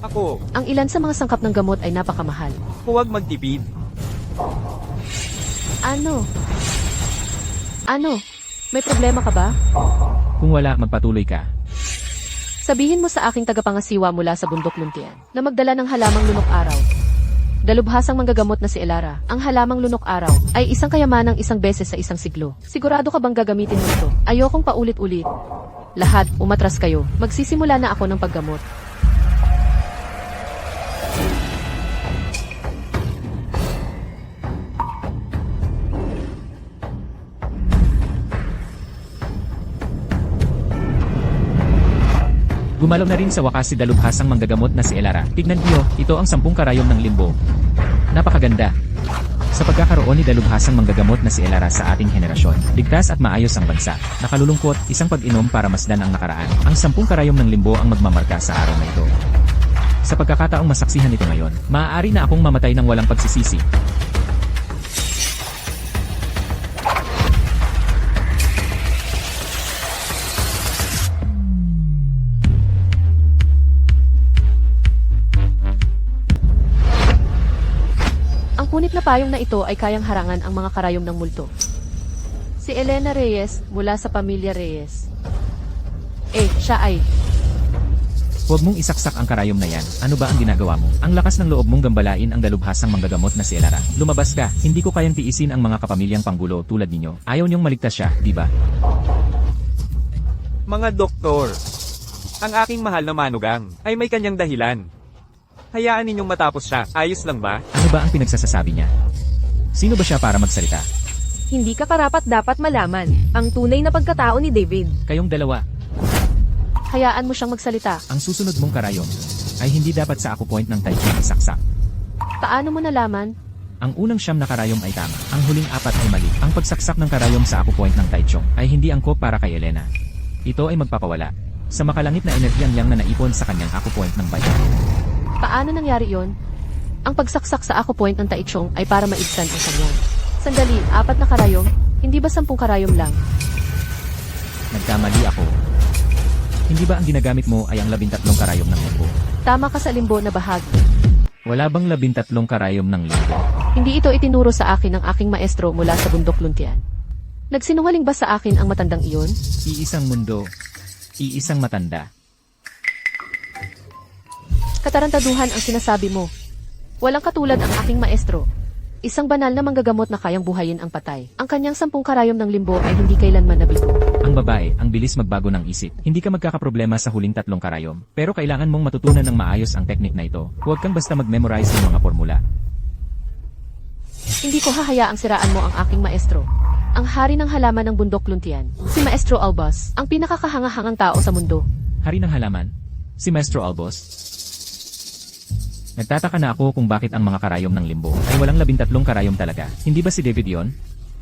Ako, Ang ilan sa mga sangkap ng gamot ay napakamahal. huwag magtipid. Ano? Ano? May problema ka ba? Kung wala, magpatuloy ka. Sabihin mo sa aking tagapangasiwa mula sa bundok Luntian na magdala ng halamang lunok araw. Dalubhasang manggagamot na si Elara. Ang halamang lunok araw ay isang kayamanang isang beses sa isang siglo. Sigurado ka bang gagamitin mo ito? Ayokong paulit-ulit. Lahat, umatras kayo. Magsisimula na ako ng paggamot. Gumalaw na rin sa wakas si dalubhasang manggagamot na si Elara. Tignan niyo, ito ang 10 karayom ng limbo. Napakaganda. Sa pagkakaroon ni dalubhasang manggagamot na si Elara sa ating henerasyon, ligtas at maayos ang bansa. Nakalulungkot, isang pag-inom para masdan ang nakaraan. Ang 10 karayom ng limbo ang magmamarka sa araw na ito. Sa pagkakataong masaksihan ito ngayon, maaari na akong mamatay ng walang pagsisisi. Ang punit na payong na ito ay kayang harangan ang mga karayom ng multo. Si Elena Reyes mula sa pamilya Reyes. Siya ay... Huwag mong isaksak ang karayom na yan. Ano ba ang ginagawa mo? Ang lakas ng loob mong gambalain ang dalubhasang manggagamot na si Elara. Lumabas ka. Hindi ko kayang tiisin ang mga kapamilyang panggulo tulad ninyo. Ayaw niyong maligtas siya, di ba? Mga doktor, ang aking mahal na manugang ay may kanyang dahilan. Hayaan ninyong matapos siya. Ayos lang ba? Ano ba ang pinagsasasabi niya? Sino ba siya para magsalita? Hindi ka karapat dapat malaman ang tunay na pagkatao ni David. Kayong dalawa, Hayaan mo siyang magsalita. ang susunod mong karayom ay hindi dapat sa akupoint ng Taichung isaksak. Paano mo nalaman? Ang unang 9 na karayom ay tama. Ang huling 4 ay mali. Ang pagsaksak ng karayom sa akupoint ng Taichung ay hindi angkop para kay Elena. Ito ay magpapawala sa makalangit na enerhiyang yang na naipon sa kanyang akupoint ng bayan. Paano nangyari yon? Ang pagsaksak sa akupoint ng Taichung ay para maibsan ang kanyang. Sandali, 4 na karayom? Hindi ba 10 karayom lang? Nagkamali ako. Hindi ba ang ginagamit mo ay ang 13 karayom ng limbo? Tama ka sa limbo na bahagi. Wala bang 13 karayom ng limbo? Hindi ito itinuro sa akin ng aking maestro mula sa bundok Luntian. Nagsinungaling ba sa akin ang matandang iyon? Iisang mundo, iisang matanda. Katarantaduhan ang sinasabi mo. Walang katulad ang aking maestro. Isang banal na manggagamot na kayang buhayin ang patay. Ang kanyang 10 karayom ng limbo ay hindi kailanman nabigo. Ang babae, ang bilis magbago ng isip. Hindi ka magkakaproblema sa huling 3 karayom. Pero kailangan mong matutunan ng maayos ang teknik na ito. Huwag kang basta mag-memorize ng mga formula. Hindi ko hahayaang siraan mo ang aking maestro. Ang hari ng halaman ng bundok Luntian, si Maestro Albos, ang pinakakahangahangang tao sa mundo. Hari ng halaman? Si Maestro Albos? Nagtataka na ako kung bakit ang mga karayom ng limbo ay walang 13 karayom talaga. Hindi ba si David yon?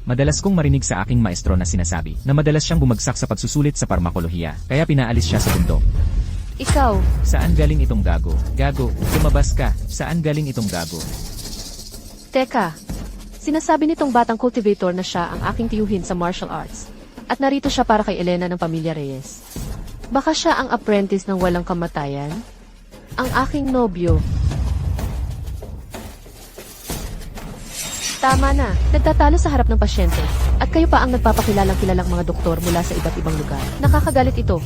Madalas kong marinig sa aking maestro na sinasabi na madalas siyang bumagsak sa pagsusulit sa parmakolohiya, kaya pinaalis siya sa bundok. Ikaw, Saan galing itong gago? Gago, lumabas ka. Saan galing itong gago? teka. Sinasabi nitong batang cultivator na siya ang aking tiyuhin sa martial arts. At narito siya para kay Elena ng pamilya Reyes. Baka siya ang apprentice ng walang kamatayan? Ang aking nobyo. Tama na, nagtatalo sa harap ng pasyente. At kayo pa ang nagpapakilalang kilalang mga doktor mula sa iba't ibang lugar. Nakakagalit ito.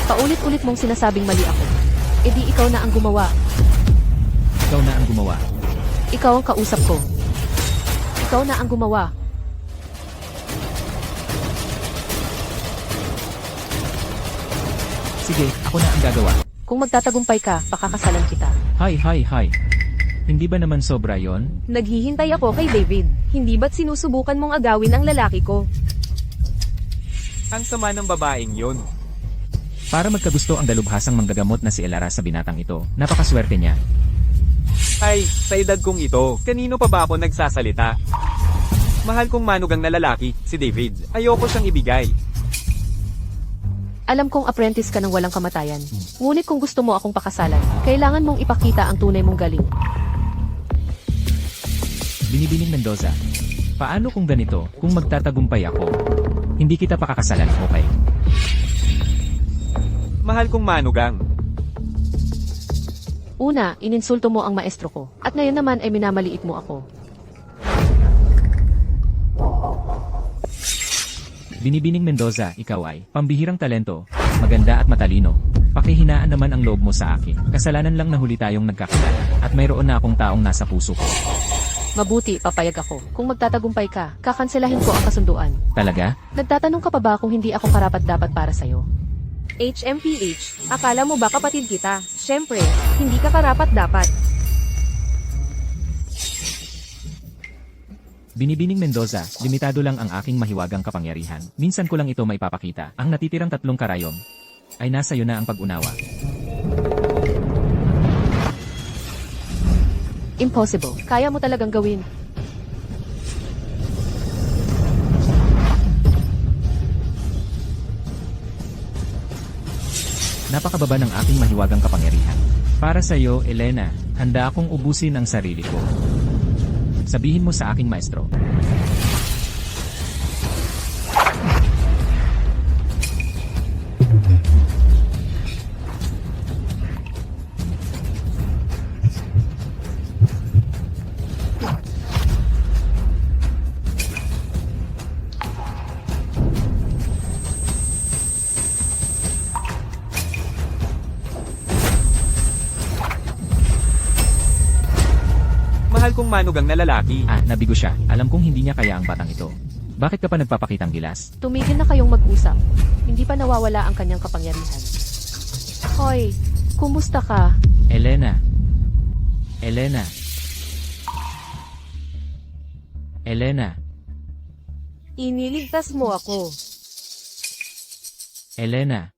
Paulit-ulit mong sinasabing mali ako. E di ikaw na ang gumawa. Ikaw na ang gumawa. Ikaw ang kausap ko. Ikaw na ang gumawa. Sige, ako na ang gagawa. Kung magtatagumpay ka, pakakasalan kita. Hay. Hindi ba naman sobra yon? Naghihintay ako kay David. Hindi ba't sinusubukan mong agawin ang lalaki ko? Ang sama ng babaeng yon. Para magkagusto ang dalubhasang manggagamot na si Elara sa binatang ito, napakaswerte niya. Ay, sa edad kong ito, kanino pa ba ako nagsasalita? Mahal kong manugang na lalaki, si David. Ayoko siyang ibigay. Alam kong apprentice ka ng walang kamatayan. Ngunit kung gusto mo akong pakasalan, kailangan mong ipakita ang tunay mong galing. Binibining Mendoza. Paano kung ganito, kung magtatagumpay ako? Hindi kita pakakasalan, okay? Mahal kong manugang. Una, ininsulto mo ang maestro ko. At ngayon naman ay minamaliit mo ako. Binibining Mendoza, ikaw ay pambihirang talento, maganda at matalino. Pakihinaan naman ang loob mo sa akin. Kasalanan lang na huli tayong nagkakilala at mayroon na akong taong nasa puso ko. Mabuti, papayag ako. Kung magtatagumpay ka, kakanselahin ko ang kasunduan. Talaga? Nagtatanong ka pa ba kung hindi ako karapat-dapat para sa'yo? HMPH, akala mo ba kapatid kita? Syempre, hindi ka karapat-dapat. Binibining Mendoza, limitado lang ang aking mahiwagang kapangyarihan. Minsan ko lang ito maipapakita. Ang natitirang 3 karayom ay nasa iyo na ang pag-unawa. Impossible. Kaya mo talagang gawin. Napakababa ng aking mahiwagang kapangyarihan. Para sa iyo, Elena, handa akong ubusin ang sarili ko. Sabihin mo sa aking maestro. Mahal kong manugang na lalaki. Ah, nabigo siya. Alam kong hindi niya kaya ang batang ito. Bakit ka pa nagpapakitang gilas? Tumigil na kayong mag-usap. Hindi pa nawawala ang kanyang kapangyarihan. Hoy, kumusta ka? Elena. Elena. Elena. Iniligtas mo ako. Elena.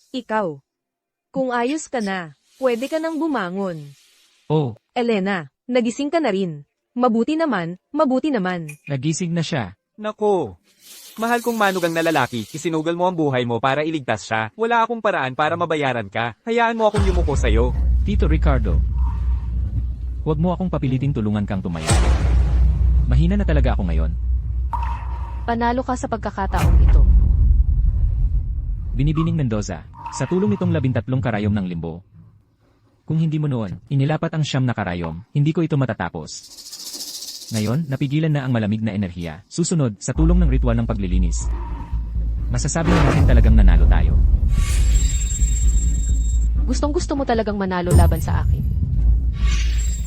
Ikaw. Kung ayos ka na, pwede ka nang bumangon. Oh, Elena, nagising ka na rin. Mabuti naman, mabuti naman. nagising na siya. Nako. Mahal kong manugang na lalaki, isinugal mo ang buhay mo para iligtas siya. Wala akong paraan para mabayaran ka. Hayaan mo akong yumuko sa'yo. Tito Ricardo. Huwag mo akong papiliting tulungan kang tumayo. Mahina na talaga ako ngayon. Panalo ka sa pagkakataong ito. Binibining Mendoza, sa tulong nitong 13 karayom ng limbo. Kung hindi mo noon, inilapat ang 9 na karayom, hindi ko ito matatapos. Ngayon, napigilan na ang malamig na enerhiya. Susunod, sa tulong ng ritual ng paglilinis. Masasabi na natin talagang nanalo tayo. Gustong-gusto mo talagang manalo laban sa akin.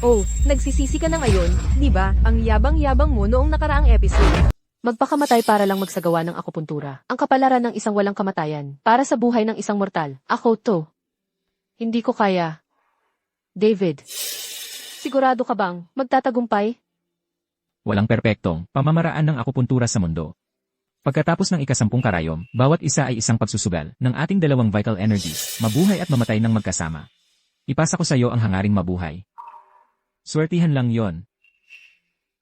Oh, nagsisisi ka na ngayon, di ba? Ang yabang-yabang mo noong nakaraang episode. Magpakamatay para lang magsagawa ng akupuntura. Ang kapalaran ng isang walang kamatayan. Para sa buhay ng isang mortal. Ako to. Hindi ko kaya. David. Sigurado ka bang magtatagumpay? Walang perpektong pamamaraan ng akupuntura sa mundo. Pagkatapos ng 10 karayom, bawat isa ay isang pagsusugal ng ating 2 vital energies, mabuhay at mamatay ng magkasama. Ipasa ko sa iyo ang hangaring mabuhay. Swertihan lang yon.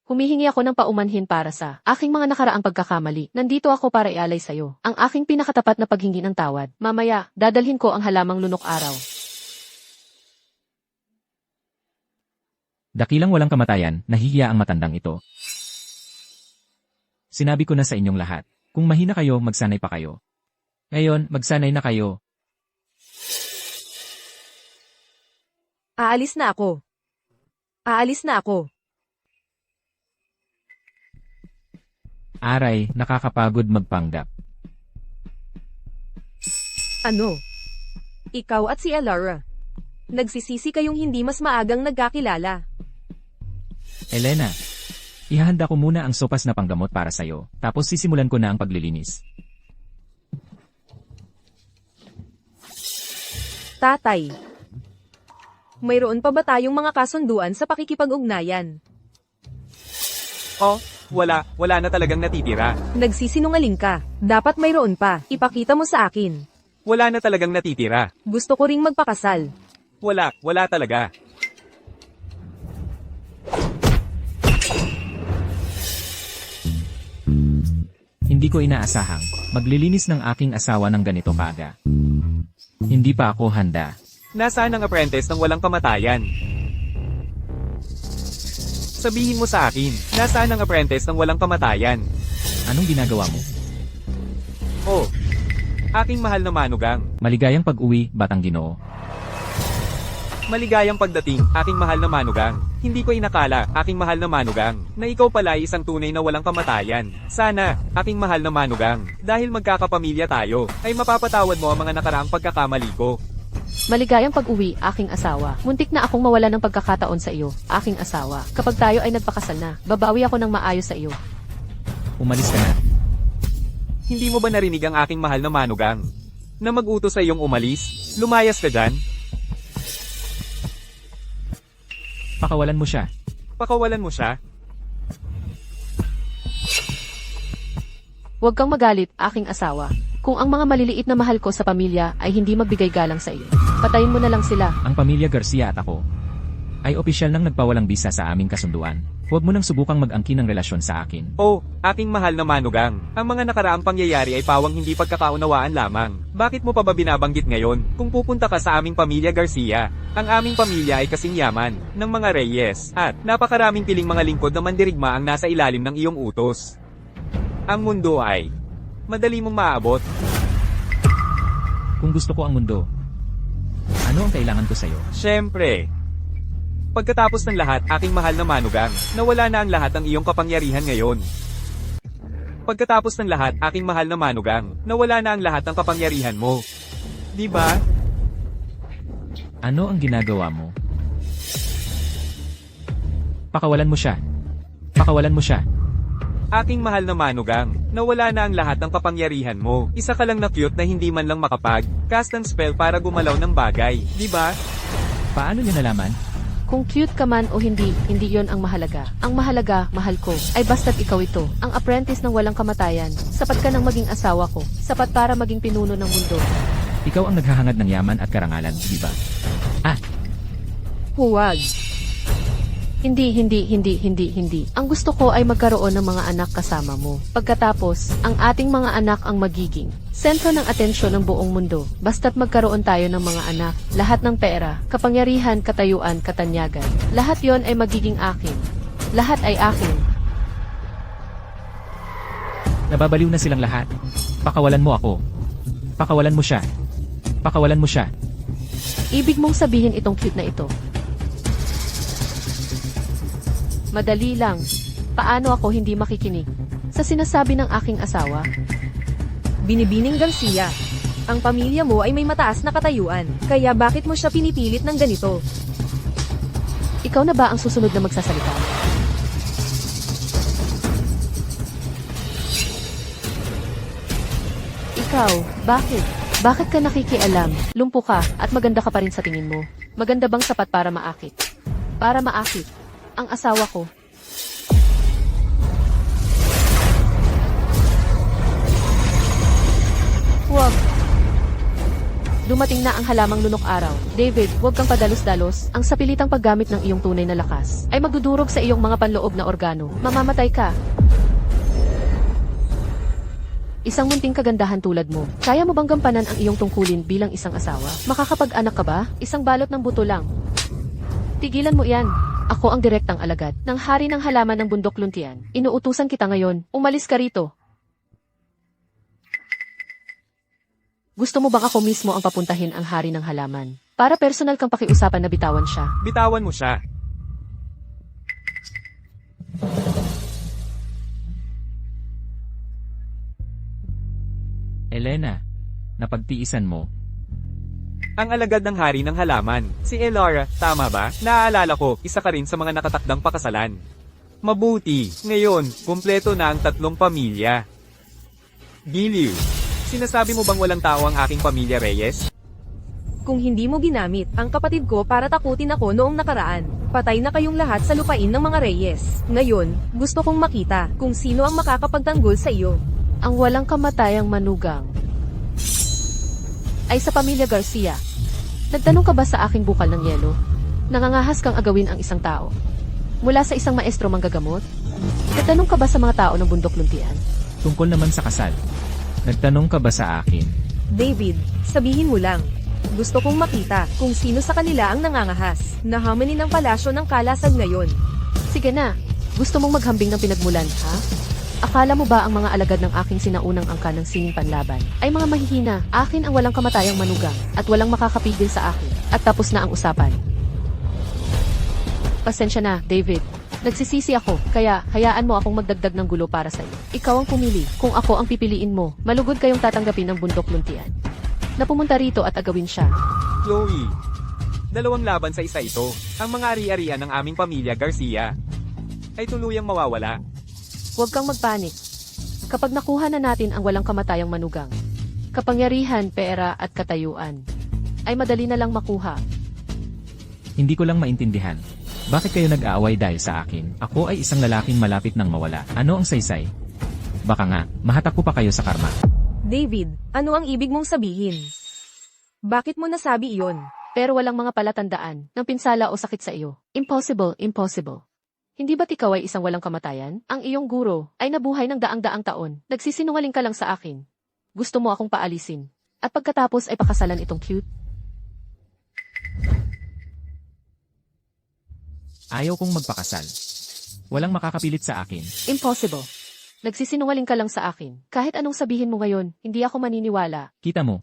Humihingi ako ng paumanhin para sa aking mga nakaraang pagkakamali. Nandito ako para ialay sa'yo ang aking pinakatapat na paghingi ng tawad. Mamaya, dadalhin ko ang halamang lunok araw. Dakilang walang kamatayan, nahihiya ang matandang ito. Sinabi ko na sa inyong lahat, kung mahina kayo, magsanay pa kayo. Ngayon, magsanay na kayo. Aalis na ako. Aalis na ako. Aray, nakakapagod magpanggap. Ano? Ikaw at si Elara. Nagsisisi kayong hindi mas maagang nagkakilala. Elena, ihahanda ko muna ang sopas na panggamot para sa'yo, tapos sisimulan ko na ang paglilinis. Tatay. Mayroon pa ba tayong mga kasunduan sa pakikipag-ugnayan? Oh, wala na talagang natitira. Nagsisinungaling ka. Dapat mayroon pa. Ipakita mo sa akin. Wala na talagang natitira. Gusto ko ring magpakasal. Wala talaga. Hindi ko inaasahang maglilinis ng aking asawa ng ganito kaaga. Hindi pa ako handa. Nasaan ang apprentice ng walang kamatayan? Sabihin mo sa akin, nasaan ang apprentice ng walang kamatayan? Anong ginagawa mo? Oh, aking mahal na manugang. Maligayang pag-uwi, Batang Ginoo. Maligayang pagdating, aking mahal na manugang. Hindi ko inakala, aking mahal na manugang, na ikaw pala ay isang tunay na walang kamatayan. Sana, aking mahal na manugang, dahil magkakapamilya tayo, ay mapapatawad mo ang mga nakaraang pagkakamali ko. Maligayang pag-uwi, aking asawa. Muntik na akong mawala ng pagkakataon sa iyo, aking asawa. Kapag tayo ay nagpakasal na, babawi ako ng maayos sa iyo. Umalis ka na. Hindi mo ba narinig ang aking mahal na manugang? Na mag-utos sa iyong umalis? Lumayas ka dyan? Pakawalan mo siya. Pakawalan mo siya? Huwag kang magalit, aking asawa. Kung ang mga maliliit na mahal ko sa pamilya ay hindi magbigay galang sa iyo, patayin mo na lang sila. Ang pamilya Garcia at ako ay opisyal nang nagpawalang bisa sa aming kasunduan. Huwag mo nang subukang mag-angkin ng relasyon sa akin. Oh, aking mahal na manugang, ang mga nakaraang pangyayari ay pawang hindi pagkakaunawaan lamang. Bakit mo pa ba binabanggit ngayon? Kung pupunta ka sa aming pamilya Garcia, ang aming pamilya ay kasing yaman ng mga Reyes, at napakaraming piling mga lingkod na mandirigma ang nasa ilalim ng iyong utos. Ang mundo ay madali mong maabot. Kung gusto ko ang mundo, ano ang kailangan ko sa'yo? Siyempre. Pagkatapos ng lahat, aking mahal na manugang, nawala na ang lahat ng iyong kapangyarihan ngayon. Pagkatapos ng lahat, aking mahal na manugang, nawala na ang lahat ng kapangyarihan mo. Di ba? Ano ang ginagawa mo? Pakawalan mo siya. Pakawalan mo siya. Aking mahal na manugang, nawala na ang lahat ng kapangyarihan mo. Isa ka lang na cute na hindi man lang makapag-cast ng spell para gumalaw ng bagay. Di ba? Paano niya nalaman? Kung cute ka man o hindi, hindi yon ang mahalaga. Ang mahalaga, mahal ko, ay basta't ikaw ito, ang apprentice ng walang kamatayan. Sapat ka nang maging asawa ko. Sapat para maging pinuno ng mundo. Ikaw ang naghahangad ng yaman at karangalan, di ba? Huwag. Hindi. Ang gusto ko ay magkaroon ng mga anak kasama mo. Pagkatapos, ang ating mga anak ang magiging sentro ng atensyon ng buong mundo. Basta't magkaroon tayo ng mga anak, lahat ng pera, kapangyarihan, katayuan, katanyagan, lahat yon ay magiging akin. Lahat ay akin. Nababaliw na silang lahat. Pakawalan mo ako. Pakawalan mo siya. Pakawalan mo siya. Ibig mong sabihin itong cute na ito. Madali lang. Paano ako hindi makikinig sa sinasabi ng aking asawa? Binibining Garcia. Ang pamilya mo ay may mataas na katayuan. Kaya bakit mo siya pinipilit ng ganito? Ikaw na ba ang susunod na magsasalita? Ikaw, bakit? Bakit ka nakikialam? Lumpo ka at maganda ka pa rin sa tingin mo. Maganda bang sapat para maakit? Para maakit ang asawa ko. Huwag. Dumating na ang halamang lunok araw. David, huwag kang padalos-dalos. Ang sapilitang paggamit ng iyong tunay na lakas ay magdudurog sa iyong mga panloob na organo. Mamamatay ka. Isang munting kagandahan tulad mo. Kaya mo bang gampanan ang iyong tungkulin bilang isang asawa? Makakapag-anak ka ba? Isang balot ng buto lang. Tigilan mo yan. Ako ang direktang alagad ng hari ng halaman ng bundok luntian. Inuutusan kita ngayon. Umalis ka rito. Gusto mo bang ako mismo ang papuntahin ang hari ng halaman? Para personal kang pakiusapan na bitawan siya. Bitawan mo siya. Elena, napagtiisan mo. Ang alagad ng hari ng halaman, si Elara, tama ba? Naaalala ko, isa ka rin sa mga nakatakdang pakasalan. Mabuti, ngayon, kumpleto na ang 3 pamilya. Giliw, sinasabi mo bang walang tao ang aking pamilya Reyes? Kung hindi mo ginamit ang kapatid ko para takutin ako noong nakaraan, patay na kayong lahat sa lupain ng mga Reyes. Ngayon, gusto kong makita kung sino ang makakapagtanggol sa iyo. Ang walang kamatayang manugang ay sa pamilya Garcia. Nagtanong ka ba sa aking bukal ng yelo? Nangangahas kang agawin ang isang tao mula sa isang maestro manggagamot? Nagtanong ka ba sa mga tao ng bundok luntian? Tungkol naman sa kasal. Nagtanong ka ba sa akin? David, sabihin mo lang. Gusto kong makita kung sino sa kanila ang nangangahas. Nahamani ng palasyo ng kalasag ngayon. Sige na, gusto mong maghambing ng pinagmulan, ha? Akala mo ba ang mga alagad ng aking sinaunang angka ng sining panlaban ay mga mahihina? Akin ang walang kamatayang manugang at walang makakapigil sa akin. At tapos na ang usapan. Pasensya na, David. Nagsisisi ako, kaya hayaan mo akong magdagdag ng gulo para sa iyo. Ikaw ang pumili. Kung ako ang pipiliin mo, malugod kayong tatanggapin ng bundok luntian. Na pumunta rito at agawin siya. Chloe, 2 laban sa isa ito. Ang mga ari-arian ng aming pamilya Garcia ay tuluyang mawawala. Huwag kang magpanik. Kapag nakuha na natin ang walang kamatayang manugang, kapangyarihan, pera at katayuan, ay madali na lang makuha. Hindi ko lang maintindihan. Bakit kayo nag-aaway dahil sa akin? Ako ay isang lalaking malapit nang mawala. Ano ang saysay? Baka nga, mahatak ko pa kayo sa karma. David, ano ang ibig mong sabihin? Bakit mo nasabi iyon? Pero walang mga palatandaan ng pinsala o sakit sa iyo. Impossible, impossible. Hindi ba't ikaw ay isang walang kamatayan? Ang iyong guro ay nabuhay ng daang-daang taon. Nagsisinungaling ka lang sa akin. Gusto mo akong paalisin. At pagkatapos ay pakasalan itong cute? Ayaw kong magpakasal. Walang makakapilit sa akin. Impossible. Nagsisinungaling ka lang sa akin. Kahit anong sabihin mo ngayon, hindi ako maniniwala. Kita mo.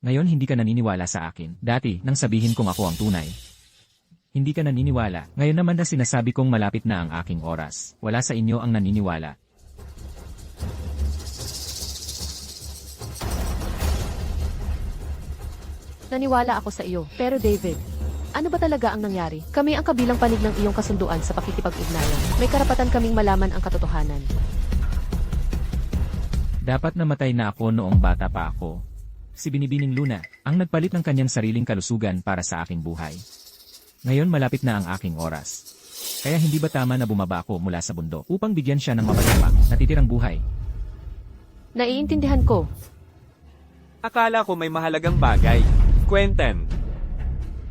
Ngayon hindi ka naniniwala sa akin. Dati, nang sabihin kong ako ang tunay. Hindi ka naniniwala. Ngayon naman na sinasabi kong malapit na ang aking oras. Wala sa inyo ang naniniwala. Naniwala ako sa iyo. Pero David, ano ba talaga ang nangyari? Kami ang kabilang panig ng iyong kasunduan sa pakikipag-ugnayan. May karapatan kaming malaman ang katotohanan. Dapat namatay na ako noong bata pa ako. Si Binibining Luna, ang nagpalit ng kanyang sariling kalusugan para sa aking buhay. Ngayon malapit na ang aking oras. Kaya hindi ba tama na bumaba ako mula sa bundok upang bigyan siya ng mapagpapang natitirang buhay? Naiintindihan ko. Akala ko may mahalagang bagay. Quentin,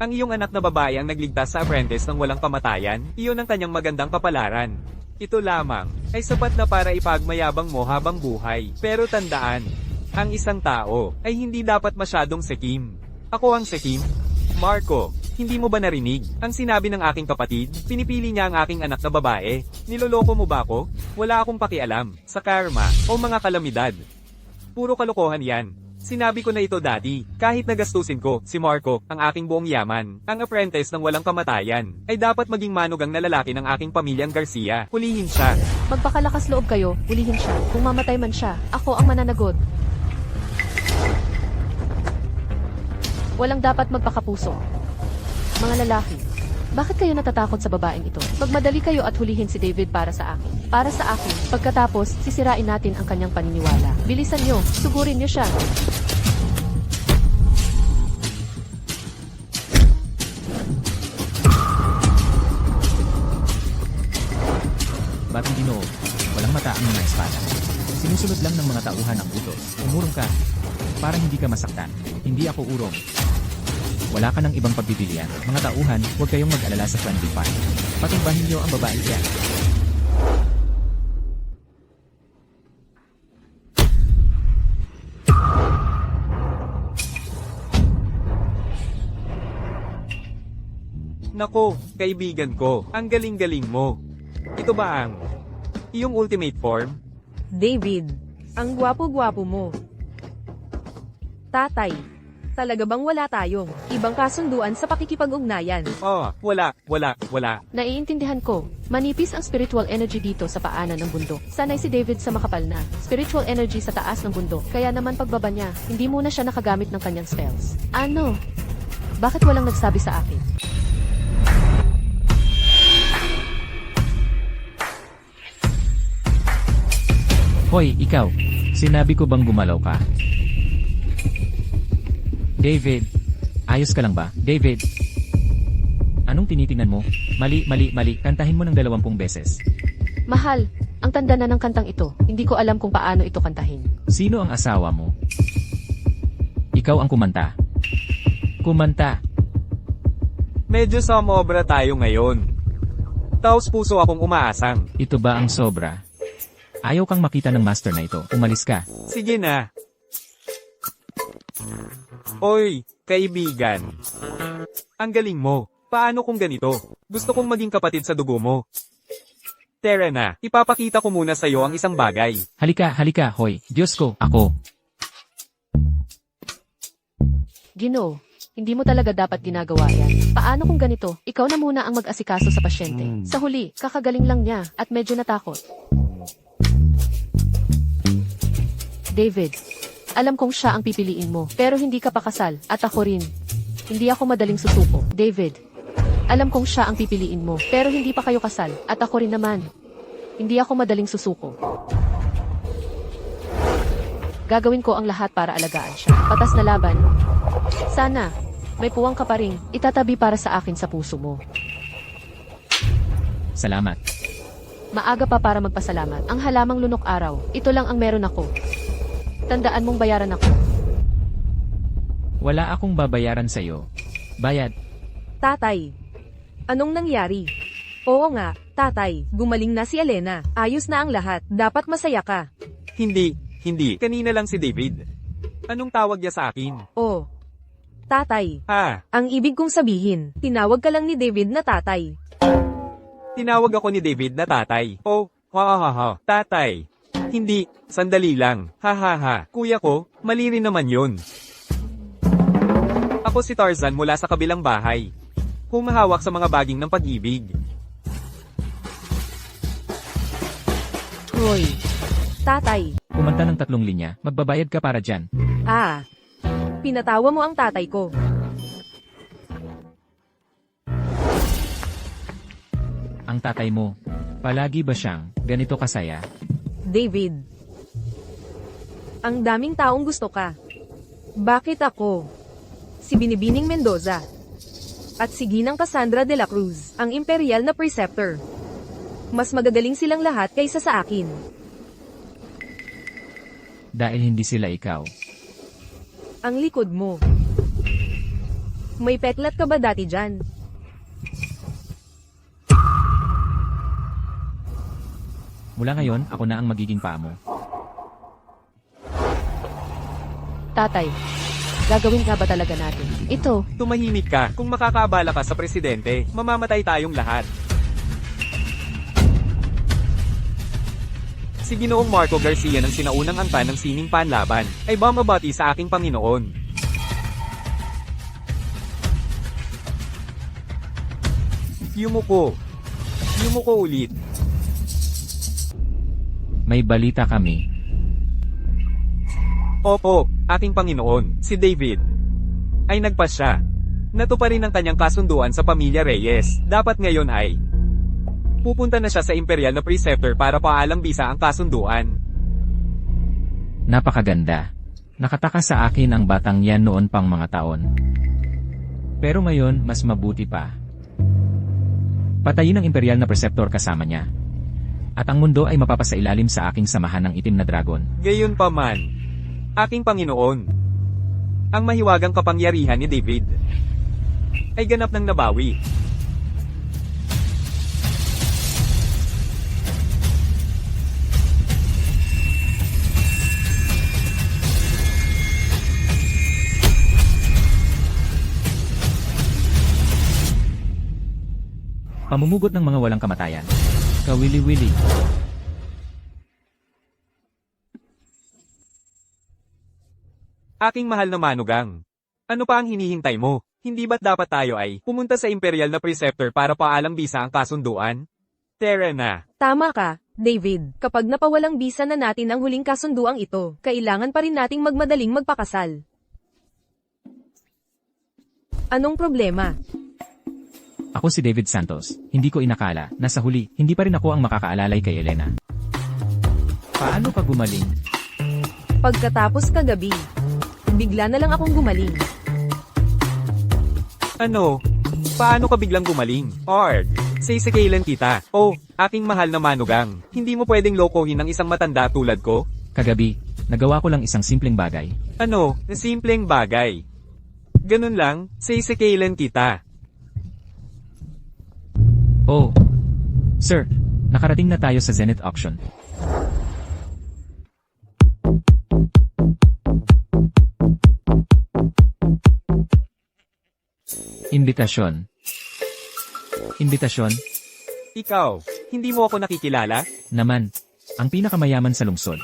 ang iyong anak na babae ang nagligtas sa apprentice ng walang kamatayan, iyon ang kanyang magandang kapalaran. Ito lamang ay sapat na para ipagmayabang mo habang buhay. Pero tandaan, ang isang tao ay hindi dapat masyadong sekim. Ako ang sekim. Marco, hindi mo ba narinig? Ang sinabi ng aking kapatid, pinipili niya ang aking anak na babae. Niloloko mo ba ako? Wala akong pakialam sa karma o mga kalamidad. Puro kalokohan yan. Sinabi ko na ito dati, kahit nagastusin ko, si Marco, ang aking buong yaman, ang apprentice ng walang kamatayan, ay dapat maging manugang na lalaki ng aking pamilyang Garcia. Hulihin siya. Magpakalakas loob kayo, hulihin siya. Kung mamatay man siya, ako ang mananagot. Walang dapat magpakapuso. Mga lalaki, bakit kayo natatakot sa babaeng ito? Magmadali kayo at hulihin si David para sa akin. Para sa akin, pagkatapos, sisirain natin ang kanyang paniniwala. Bilisan nyo, sugurin nyo siya. Batang Ginoo, walang mata ang mga espada. Sinusunod lang ng mga tauhan ang utos. Umurong ka, para hindi ka masaktan. Hindi ako urong. Wala ka ng ibang pagpipilian. Mga tauhan, huwag kayong mag-alala sa friendly fire. Patumbahin niyo ang babae yan. Nako, kaibigan ko, ang galing-galing mo. Ito ba ang iyong ultimate form? David, ang gwapo-gwapo mo. Tatay, Talaga bang wala tayong ibang kasunduan sa pakikipag-ugnayan? Oh, wala. Naiintindihan ko. Manipis ang spiritual energy dito sa paanan ng bundok. Sanay si David sa makapal na spiritual energy sa taas ng bundok. Kaya naman pagbaba niya, hindi muna siya nakagamit ng kanyang spells. Ano? Bakit walang nagsabi sa akin? Hoy, ikaw. Sinabi ko bang gumalaw ka? David. Ayos ka lang ba? David. Anong tinitingnan mo? Mali. Kantahin mo ng 20 beses. Mahal, ang tanda na ng kantang ito. Hindi ko alam kung paano ito kantahin. Sino ang asawa mo? Ikaw ang kumanta. Kumanta. Medyo sumobra tayo ngayon. Taos puso akong umaasang. Ito ba ang sobra? Ayaw kang makita ng master na ito. Umalis ka. Sige na. Oy, kaibigan. Ang galing mo. Paano kung ganito? Gusto kong maging kapatid sa dugo mo. Tara na, ipapakita ko muna sa'yo ang isang bagay. Halika, hoy. Diyos ko, ako. Ginoo, hindi mo talaga dapat ginagawa yan. Paano kung ganito? Ikaw na muna ang mag-asikaso sa pasyente. Sa huli, kakagaling lang niya at medyo natakot. David, alam kong siya ang pipiliin mo, pero hindi ka pa kasal, at ako rin. Hindi ako madaling susuko. David, alam kong siya ang pipiliin mo, pero hindi pa kayo kasal, at ako rin naman. Hindi ako madaling susuko. Gagawin ko ang lahat para alagaan siya. Patas na laban. Sana, may puwang ka pa rin, itatabi para sa akin sa puso mo. Salamat. Maaga pa para magpasalamat. Ang halamang lunok araw, ito lang ang meron ako. Tandaan mong bayaran ako. Wala akong babayaran sa'yo. Bayad. Tatay. Anong nangyari? Oo nga, tatay. Gumaling na si Elena. Ayos na ang lahat. Dapat masaya ka. Hindi. Kanina lang si David. Anong tawag niya sa akin? Oh. Tatay. Ang Ibig kong sabihin, tinawag ka lang ni David na tatay. tinawag ako ni David na tatay. Oh, tatay. Hindi, sandali lang. Kuya ko, mali rin naman yun. Ako si Tarzan mula sa kabilang bahay. Humahawak sa mga baging ng pag-ibig. Hoy. Tatay. Kumanta ng 3 linya, magbabayad ka para dyan. Pinatawa mo ang tatay ko. Ang tatay mo, palagi ba siyang ganito kasaya? David. Ang daming taong gusto ka. Bakit ako? Si Binibining Mendoza. At si Ginang Cassandra de la Cruz, ang imperial na preceptor. Mas magagaling silang lahat kaysa sa akin. Dahil hindi sila ikaw. Ang likod mo. May peklat ka ba dati dyan? Mula ngayon, ako na ang magiging paa mo. Tatay, gagawin nga ba talaga natin? Ito, Tumahimik ka. Kung makakaabala ka sa presidente, mamamatay tayong lahat. Si Ginoong Marco Garcia ng sinaunang angkan ng sining panlaban, ay bumabati sa aking Panginoon. Yumuko ulit. May balita kami. Opo, aking Panginoon, si David ay nagpasya. Natuparin ang kanyang kasunduan sa pamilya Reyes. Dapat ngayon ay pupunta na siya sa imperial na preceptor para paalang bisa ang kasunduan. Napakaganda. Nakataka sa akin ang batang yan noon pang mga taon. Pero ngayon, mas mabuti pa. Patayin ang imperial na preceptor kasama niya. At ang mundo ay mapapasailalim sa aking samahan ng itim na dragon. Gayunpaman, aking Panginoon, ang mahiwagang kapangyarihan ni David ay ganap ng nabawi. Pamumugot ng mga walang kamatayan. Kawili-wili. Aking mahal na manugang, Ano pa ang hinihintay mo? Hindi ba't dapat tayo ay pumunta sa Imperial na Preceptor para paalang bisa ang kasunduan? Tara na. Tama ka, David. Kapag napawalang bisa na natin ang huling kasunduang ito, kailangan pa rin nating magmadaling magpakasal. Anong problema? Ako si David Santos. Hindi ko inakala na sa huli, hindi pa rin ako ang makakaalalay kay Elena. Paano ka gumaling? Pagkatapos kagabi, bigla na lang akong gumaling. Ano? Paano ka biglang gumaling? Arg, sisikalan kita. Oh, aking mahal na manugang. Hindi mo pwedeng lokohin ng isang matanda tulad ko? Kagabi, nagawa ko lang isang simpleng bagay. Ano? Simpleng bagay. Ganun lang, sisikalan kita. Oh, sir, nakarating na tayo sa Zenith Auction. Imbitasyon. Imbitasyon? Ikaw, hindi mo ako nakikilala? Naman, ang pinakamayaman sa lungsod.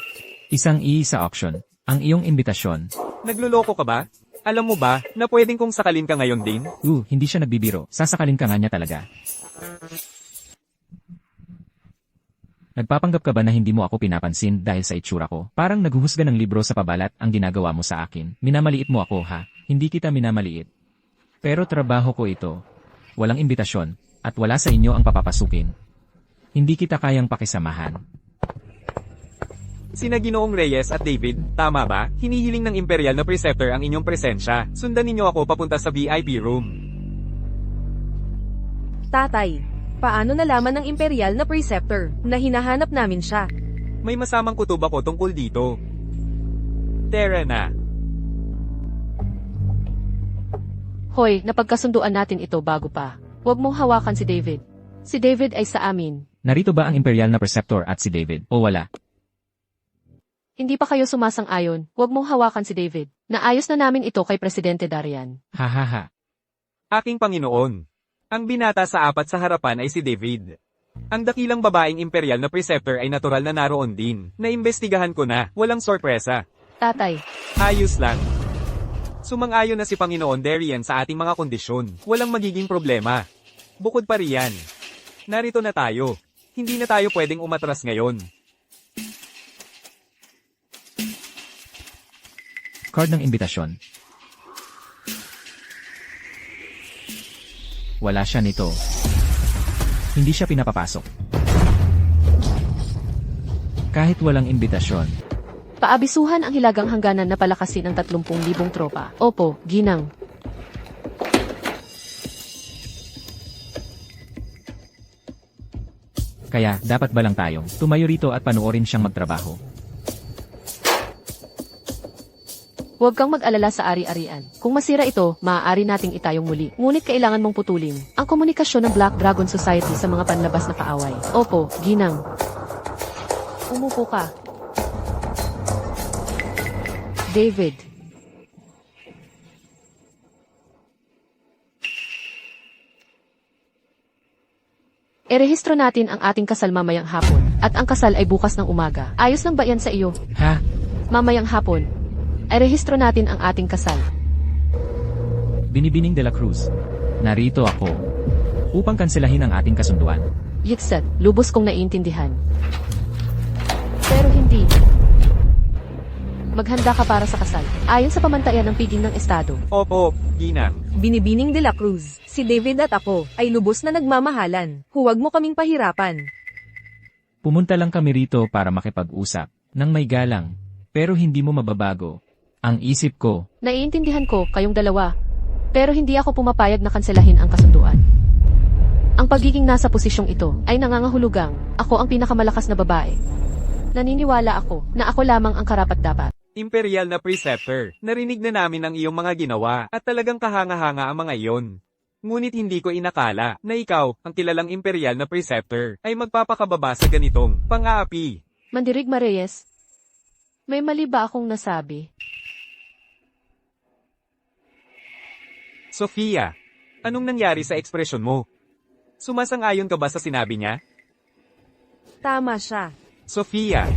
Isang sa auction, ang iyong imbitasyon. Nagluloko ka ba? Alam mo ba, na pwedeng kong sakalin ka ngayon din? Hindi siya nagbibiro, sasakalin ka nga niya talaga. Nagpapanggap ka ba na hindi mo ako pinapansin dahil sa itsura ko? Parang naghuhusga ng libro sa pabalat ang ginagawa mo sa akin. Minamaliit mo ako ha? Hindi kita minamaliit. Pero trabaho ko ito. Walang imbitasyon, at wala sa inyo ang papapasukin. Hindi kita kayang pakisamahan. Sina Ginoong Reyes at David, tama ba? Hinihiling ng Imperial na Preceptor ang inyong presensya. Sundan ninyo ako papunta sa VIP room. Tatay, paano nalaman ng Imperial na Preceptor na hinahanap namin siya? May masamang kutob ako tungkol dito. Tara na. Hoy, napagkasunduan natin ito bago pa. Huwag mong hawakan si David. Si David ay sa amin. Narito ba ang Imperial na Preceptor at si David? O wala? Hindi pa kayo sumasang-ayon. Huwag mong hawakan si David. Naayos na namin ito kay Presidente Darian. Hahaha. Aking Panginoon. Ang binata sa apat sa harapan ay si David. Ang dakilang babaeng Imperial na Preceptor ay natural na naroon din. Naimbestigahan ko na, walang sorpresa. Tatay, Ayos lang. Sumang-ayon na si Panginoon Darian sa ating mga kondisyon. Walang magiging problema. Bukod pa riyan. Narito na tayo. Hindi na tayo pwedeng umatras ngayon. Card ng imbitasyon. Wala siya nito. Hindi siya pinapapasok. Kahit walang imbitasyon. paabisuhan ang hilagang hangganan na palakasin ang 30,000 tropa. Opo, ginang. Kaya, dapat ba lang tayong tumayo rito at panoorin siyang magtrabaho? Huwag kang mag-alala sa ari-arian. Kung masira ito, maaari nating itayong muli. Ngunit kailangan mong putulin ang komunikasyon ng Black Dragon Society sa mga panlabas na kaaway. Opo, ginang. Umupo ka. David. Irehistro natin ang ating kasal mamayang hapon, at ang kasal ay bukas ng umaga. Ayos lang ba yan sa iyo? Ha? Mamayang hapon, ay rehistro natin ang ating kasal. Binibining de la Cruz. Narito ako. Upang kanselahin ang ating kasunduan. Yitset, lubos kong naiintindihan. Pero hindi. Maghanda ka para sa kasal. Ayon sa pamantayan ng piging ng Estado. Opo, Ginang. Binibining de la Cruz, si David at ako, ay lubos na nagmamahalan. Huwag mo kaming pahirapan. Pumunta lang kami rito para makipag-usap. Nang may galang. Pero hindi mo mababago. Ang isip ko. Naiintindihan ko, kayong dalawa. Pero hindi ako pumapayag na kanselahin ang kasunduan. Ang pagiging nasa posisyong ito ay nangangahulugang ako ang pinakamalakas na babae. Naniniwala ako na ako lamang ang karapat-dapat. Imperial na Preceptor, narinig na namin ang iyong mga ginawa at talagang kahanga-hanga ang mga iyon. Ngunit hindi ko inakala na ikaw, ang kilalang Imperial na Preceptor, ay magpapakababa sa ganitong pang-aapi. Mandirigma Reyes, may mali ba akong nasabi? Sofia, anong nangyari sa ekspresyon mo? Sumasang-ayon ka ba sa sinabi niya? Tama siya. Sofia,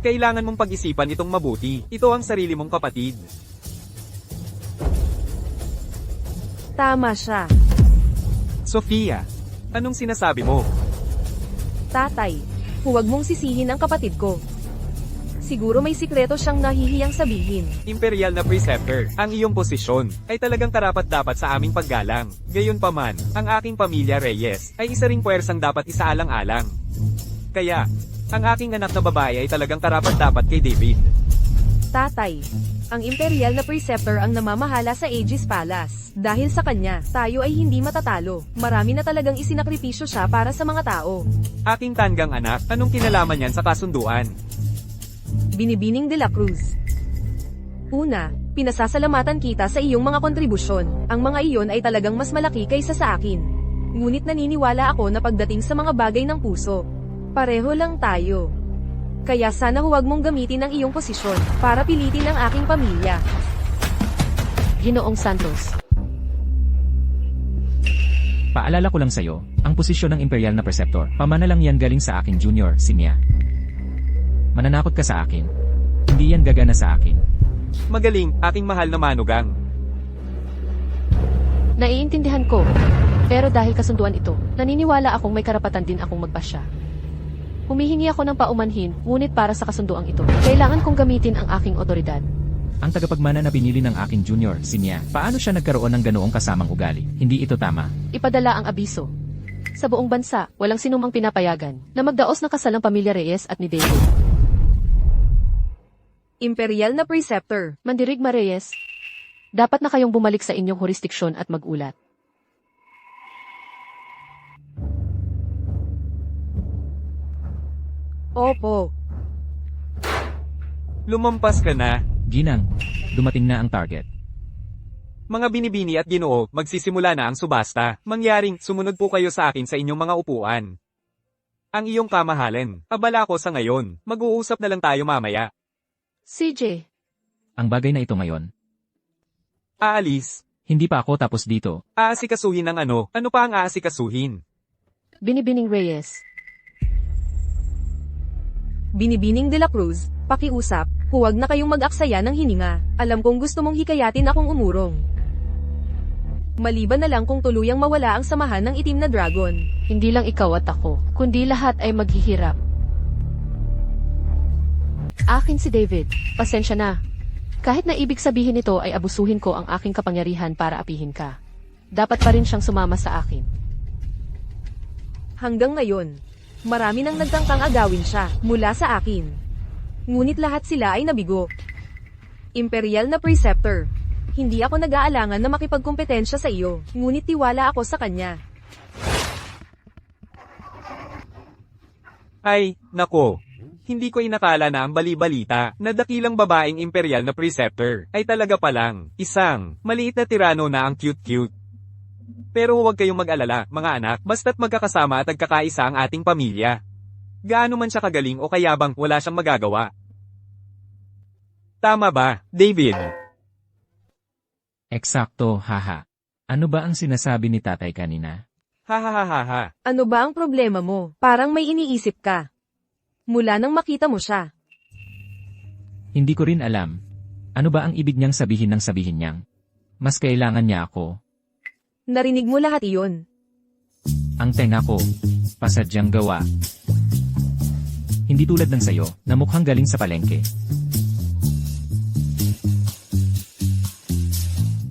kailangan mong pag-isipan itong mabuti. Ito ang sarili mong kapatid. Tama siya. Sofia, anong sinasabi mo? Tatay, huwag mong sisihin ang kapatid ko. Siguro may sikreto siyang nahihiyang sabihin. Imperial na preceptor, ang iyong posisyon ay talagang karapat-dapat sa aming paggalang. Gayunpaman, ang aking pamilya Reyes ay isa ring puwersang dapat isaalang-alang. Kaya, ang aking anak na babae ay talagang karapat-dapat kay David. Tatay, ang Imperial na Preceptor ang namamahala sa Aegis Palace. Dahil sa kanya, tayo ay hindi matatalo. Marami na talagang isinakripisyo siya para sa mga tao. Aking tanggang anak, anong kinalaman niyan sa kasunduan? Binibining de la Cruz. Una, pinasasalamatan kita sa iyong mga kontribusyon. Ang mga iyon ay talagang mas malaki kaysa sa akin. Ngunit naniniwala ako na pagdating sa mga bagay ng puso, pareho lang tayo. Kaya sana huwag mong gamitin ang iyong posisyon para pilitin ang aking pamilya. Ginoong Santos. Paalala ko lang sa'yo, ang posisyon ng Imperial na Preceptor, pamana lang yan galing sa akin Junior, si Mia. Mananakot ka sa akin. Hindi yan gagana sa akin. Magaling, aking mahal na manugang. Naiintindihan ko. Pero dahil kasunduan ito, naniniwala akong may karapatan din akong magpasya. Humihingi ako ng paumanhin, ngunit para sa kasunduang ito, kailangan kong gamitin ang aking otoridad. Ang tagapagmana na pinili ng akin Junior, si Mia, paano siya nagkaroon ng ganoong kasamang ugali? Hindi ito tama. Ipadala ang abiso. Sa buong bansa, walang sinumang pinapayagan na magdaos ng kasal ng pamilya Reyes at ni David. Imperial na Preceptor. Mandirigma Reyes, dapat na kayong bumalik sa inyong jurisdiksyon at magulat. Opo. Lumampas ka na. Ginang, dumating na ang target. Mga binibini at ginoo, magsisimula na ang subasta. Mangyaring, sumunod po kayo sa akin sa inyong mga upuan. Ang iyong kamahalan, abala ko sa ngayon. Mag-uusap na lang tayo mamaya. CJ, Ang bagay na ito ngayon. Aalis. Hindi pa ako tapos dito. Aasikasuhin ng ano? Ano pa ang aasikasuhin? Binibining Reyes. Binibining de la Cruz, pakiusap, huwag na kayong mag-aksaya ng hininga. Alam kong gusto mong hikayatin akong umurong. Maliban na lang kung tuluyang mawala ang samahan ng itim na dragon. Hindi lang ikaw at ako, kundi lahat ay maghihirap. Akin si David, pasensya na. Kahit na ibig sabihin nito ay abusuhin ko ang aking kapangyarihan para apihin ka. Dapat pa rin siyang sumama sa akin. Hanggang ngayon, marami nang nagtangkang agawin siya mula sa akin. Ngunit lahat sila ay nabigo. Imperial na Preceptor. Hindi ako nag-aalangan na makipagkompetensya sa iyo, ngunit tiwala ako sa kanya. Ay, nako. Hindi ko inakala na ang bali-balita na dakilang babaeng imperial na preceptor ay talaga palang isang maliit na tirano na ang cute-cute. Pero huwag kayong mag-alala, mga anak, basta't magkakasama at nagkakaisa ang ating pamilya. Gaano man siya kagaling o kayabang wala siyang magagawa. Tama ba, David? Eksakto, haha. Ano ba ang sinasabi ni tatay kanina? Hahaha. Ano ba ang problema mo? Parang may iniisip ka. Mula nang makita mo siya. Hindi ko rin alam. Ano ba ang ibig niyang sabihin ng sabihin niyang? Mas kailangan niya ako. Narinig mo lahat iyon. Ang tenga ko. Pasadyang gawa. Hindi tulad ng sayo, na mukhang galing sa palengke.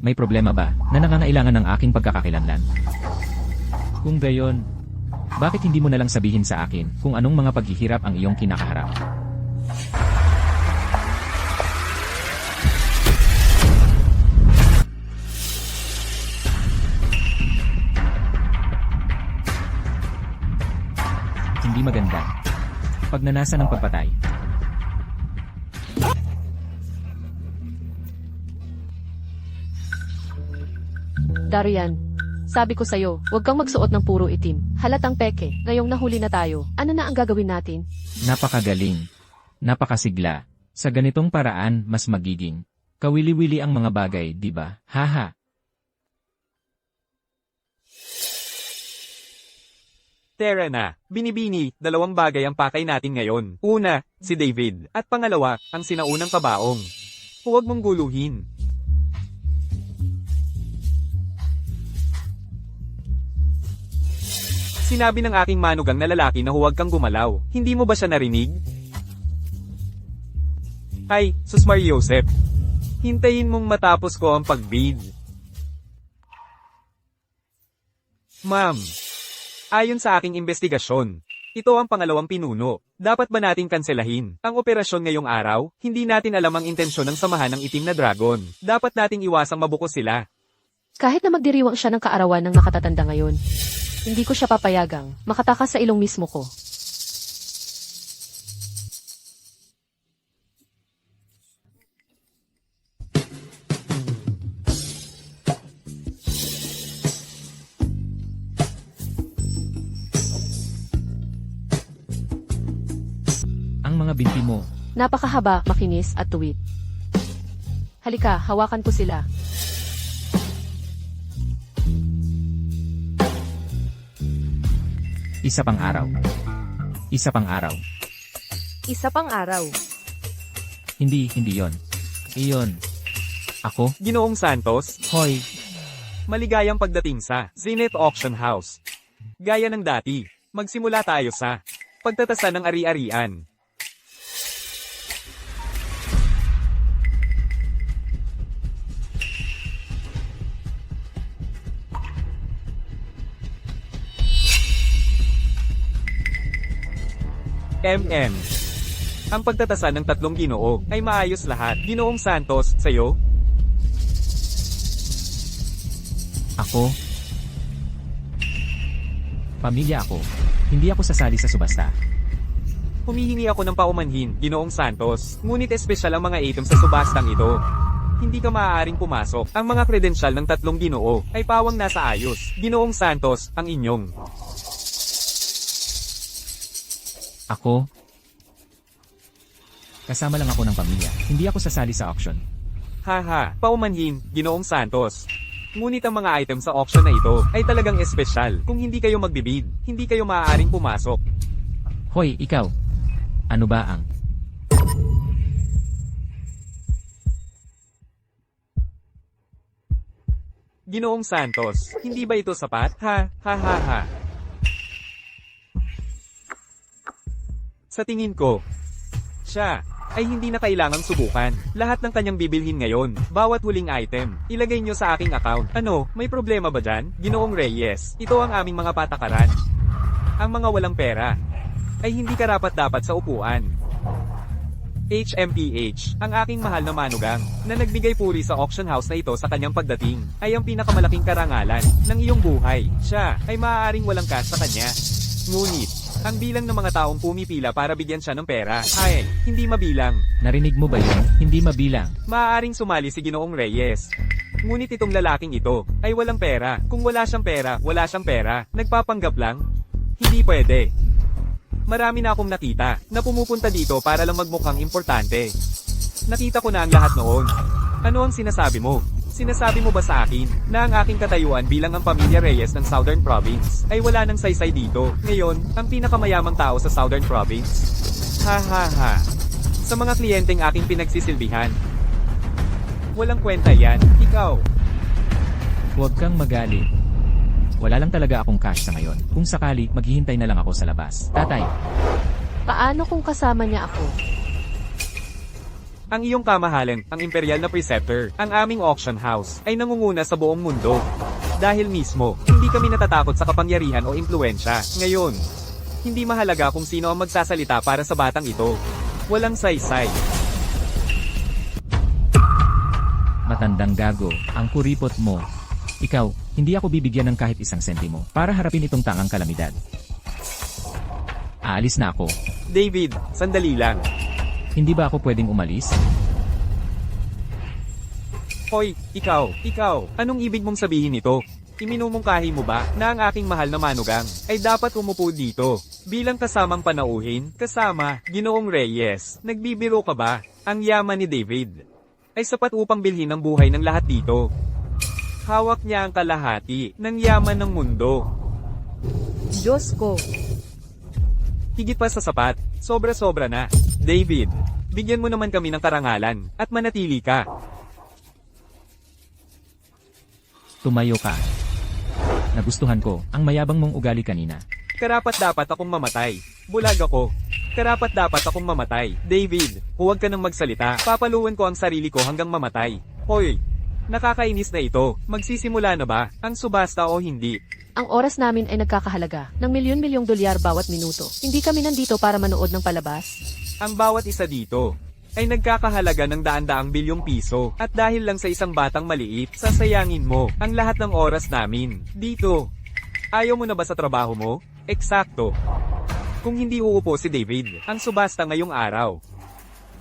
May problema ba, na nangangailangan ng aking pagkakakilanlan? Kung gayon, bakit hindi mo nalang sabihin sa akin kung anong mga paghihirap ang iyong kinakaharap? Hindi maganda. Pagnanasa ng pagpatay. Darian, sabi ko sa'yo, huwag kang magsuot ng puro itim. Halatang peke, ngayong nahuli na tayo. Ano na ang gagawin natin? Napakagaling. Napakasigla. Sa ganitong paraan, mas magiging kawili-wili ang mga bagay, di ba? Haha. Tara na, binibini, dalawang bagay ang pakay natin ngayon. Una, si David. At pangalawa, ang sinaunang kabaong. Huwag mong guluhin. Sinabi ng aking manugang na lalaki na huwag kang gumalaw. Hindi mo ba siya narinig? Ay, Susmar Joseph. Hintayin mong matapos ko ang pagbid. Ma'am, ayon sa aking investigasyon, ito ang pangalawang pinuno. Dapat ba nating kanselahin ang operasyon ngayong araw? Hindi natin alam ang intensyon ng samahan ng itim na dragon. Dapat nating iwasang mabuko sila. Kahit na magdiriwang siya ng kaarawan ng nakatatanda ngayon, hindi ko siya papayagang makatakas sa ilong mismo ko. Ang mga binti mo, Napakahaba, makinis at tuwid. Halika, hawakan ko sila. isa pang araw. Isa pang araw. Isa pang araw. Hindi yon. Iyon. Ako? Ginoong Santos, Hoy, maligayang pagdating sa Zenith Auction House. Gaya ng dati, magsimula tayo sa pagtatasan ng ari-arian. MM. Ang pagtatasan ng tatlong ginoo ay maayos lahat. Ginoong Santos, sayo? ako? Pamilya ako. Hindi ako sasali sa subasta. Humihingi ako ng paumanhin, Ginoong Santos. Ngunit espesyal ang mga item sa subastang ito. Hindi ka maaaring pumasok. Ang mga kredensyal ng tatlong ginoo ay pawang nasa ayos. Ginoong Santos, ang inyong. Ako? Kasama lang ako ng pamilya. Hindi ako sasali sa auction. Haha, paumanhin, Ginoong Santos. Ngunit ang mga item sa auction na ito ay talagang espesyal. Kung hindi kayo magbibid, hindi kayo maaaring pumasok. Hoy, ikaw. Ano ba ang... Ginoong Santos, hindi ba ito sapat? Ha, ha, ha, ha. Sa tingin ko, siya ay hindi na kailangang subukan. Lahat ng kanyang bibilhin ngayon, bawat huling item, ilagay nyo sa aking account. Ano, may problema ba dyan? Ginoong Reyes, ito ang aming mga patakaran. Ang mga walang pera ay hindi karapat-dapat sa upuan. HMPH, ang aking mahal na manugang, na nagbigay puri sa auction house na ito sa kanyang pagdating, ay ang pinakamalaking karangalan ng iyong buhay. Siya ay maaaring walang cash sa kanya. Ngunit, ang bilang ng mga taong pumipila para bigyan siya ng pera ay hindi mabilang. Narinig mo ba yun? Hindi mabilang. Maaaring sumali si Ginoong Reyes. Ngunit itong lalaking ito ay walang pera. Kung wala siyang pera, wala siyang pera. Nagpapanggap lang? Hindi pwede. Marami na akong nakita na pumupunta dito para lang magmukhang importante. Nakita ko na ang lahat noon. Ano ang sinasabi mo? Sinasabi mo ba sa akin na ang aking katayuan bilang ang pamilya Reyes ng Southern Province ay wala ng saysay dito? Ngayon, ang pinakamayamang tao sa Southern Province? Ha ha ha. Sa mga kliyenteng aking pinagsisilbihan. Walang kwenta yan, ikaw. Huwag kang magalit. Wala lang talaga akong cash sa ngayon. Kung sakali, maghihintay na lang ako sa labas. Tatay, Paano kung kasama niya ako? Ang iyong kamahalan, ang imperial na preceptor, ang aming auction house, ay nangunguna sa buong mundo. Dahil mismo, hindi kami natatakot sa kapangyarihan o impluensya. Ngayon, hindi mahalaga kung sino ang magsasalita para sa batang ito. Walang saysay. matandang gago, ang kuripot mo. Ikaw, hindi ako bibigyan ng kahit isang sentimo para harapin itong tangang kalamidad. Aalis na ako. David, sandali lang. Hindi ba ako pwedeng umalis? Hoy, ikaw, anong ibig mong sabihin nito? Iminumungkahi mo ba na ang aking mahal na manugang ay dapat umupo dito bilang kasamang panauhin, kasama Ginoong Reyes? Nagbibiro ka ba? Ang yaman ni David ay sapat upang bilhin ang buhay ng lahat dito. Hawak niya ang kalahati ng yaman ng mundo. Diyos ko. Higit pa sa sapat, sobra-sobra na. David, bigyan mo naman kami ng karangalan at manatili ka. Tumayo ka. Nagustuhan ko ang mayabang mong ugali kanina. Karapat-dapat akong mamatay. Bulag ako. Karapat-dapat akong mamatay. David, huwag ka nang magsalita. Papaluin ko ang sarili ko hanggang mamatay. Hoy! Nakakainis na ito. Magsisimula na ba? Ang subasta o hindi? Ang oras namin ay nagkakahalaga ng milyon-milyong dolyar bawat minuto. Hindi kami nandito para manood ng palabas. Ang bawat isa dito ay nagkakahalaga ng daan-daang bilyong piso. At dahil lang sa isang batang maliit, sasayangin mo ang lahat ng oras namin. Dito. Ayaw mo na ba sa trabaho mo? Eksakto. Kung hindi uupo si David, ang subasta ngayong araw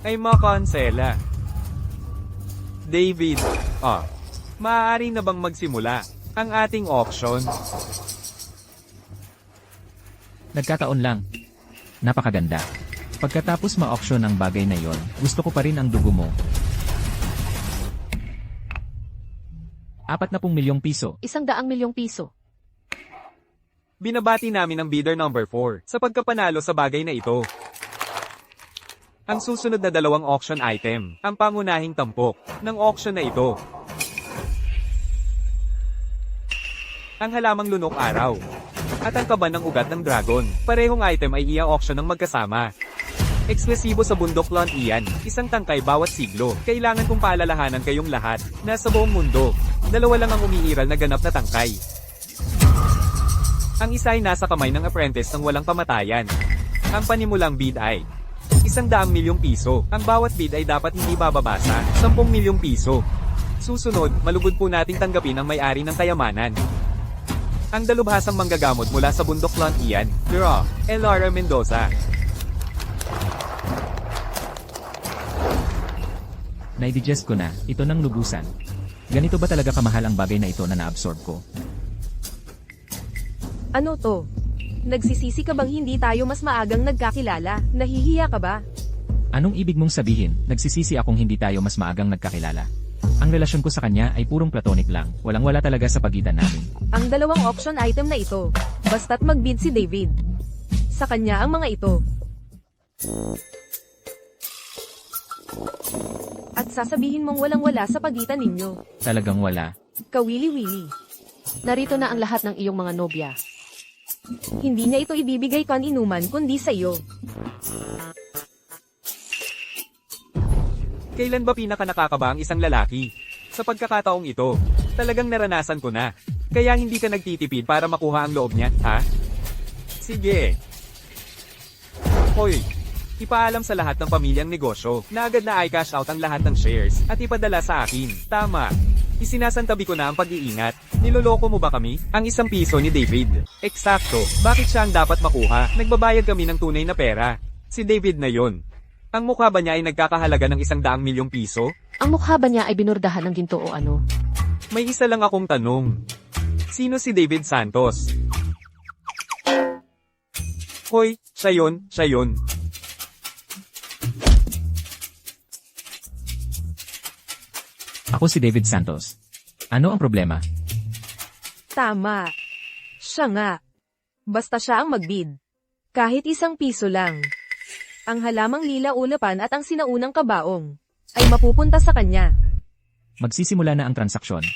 ay makonsela. David, maaari na bang magsimula ang ating auction? Nagkataon lang. Napakaganda. Pagkatapos ma-auction ang bagay na yon, gusto ko pa rin ang dugo mo. 40 milyong piso. 100 milyong piso. Binabati namin ang bidder number 4 sa pagkapanalo sa bagay na ito. Ang susunod na dalawang auction item, ang pangunahing tampok ng auction na ito. Ang halamang lunok araw at ang kaban ng ugat ng dragon. Parehong item ay i-auction ng magkasama. Eksklusibo sa bundok Lon iyan, isang tangkay bawat siglo. Kailangan kong paalalahanan kayong lahat na sa buong mundo, dalawa lang ang umiiral na ganap na tangkay. Ang isa ay nasa kamay ng apprentice ng walang kamatayan. Ang panimulang bid ay 100 milyong piso. Ang bawat bid ay dapat hindi bababa sa 10 milyong piso. Susunod, malugod po nating tanggapin ang may-ari ng kayamanan. Ang dalubhasang manggagamot mula sa bundok Lon iyan, Draw, Elara Mendoza. Naidigest ko na, ito ng lubusan. Ganito ba talaga kamahal ang bagay na ito na naabsorb ko? Ano to? Nagsisisi ka bang hindi tayo mas maagang nagkakilala? Nahihiya ka ba? Anong ibig mong sabihin? Nagsisisi akong hindi tayo mas maagang nagkakilala. Ang relasyon ko sa kanya ay purong platonic lang. Walang-wala talaga sa pagitan namin. Ang dalawang auction item na ito, basta't magbid si David. Sa kanya ang mga ito. At sasabihin mong walang-wala sa pagitan ninyo. Talagang wala. Kawili-wili. Narito na ang lahat ng iyong mga nobya. Hindi niya ito ibibigay kan-inuman kundi sa iyo. Kailan ba pinaka nakakaba ang isang lalaki? Sa pagkakataong ito, talagang naranasan ko na. Kaya hindi ka nagtitipid para makuha ang loob niya, ha? Sige. Hoy, ipaalam sa lahat ng pamilyang negosyo na agad na i-cash out ang lahat ng shares at ipadala sa akin. Tama. Isinasantabi ko na ang pag-iingat. Niloloko mo ba kami? Ang 1 piso ni David. Eksakto. Bakit siya ang dapat makuha? Nagbabayad kami ng tunay na pera. Si David na yon. Ang mukha ba niya ay nagkakahalaga ng 100 milyong piso? Ang mukha ba niya ay binurdahan ng ginto o ano? May isa lang akong tanong. Sino si David Santos? Hoy, siya yon, siya yon. Ako si David Santos. Ano ang problema? Tama. Siya nga. Basta siya ang magbid. Kahit 1 piso lang. Ang halamang lila ulapan at ang sinaunang kabaong ay mapupunta sa kanya. Magsisimula na ang transaksyon.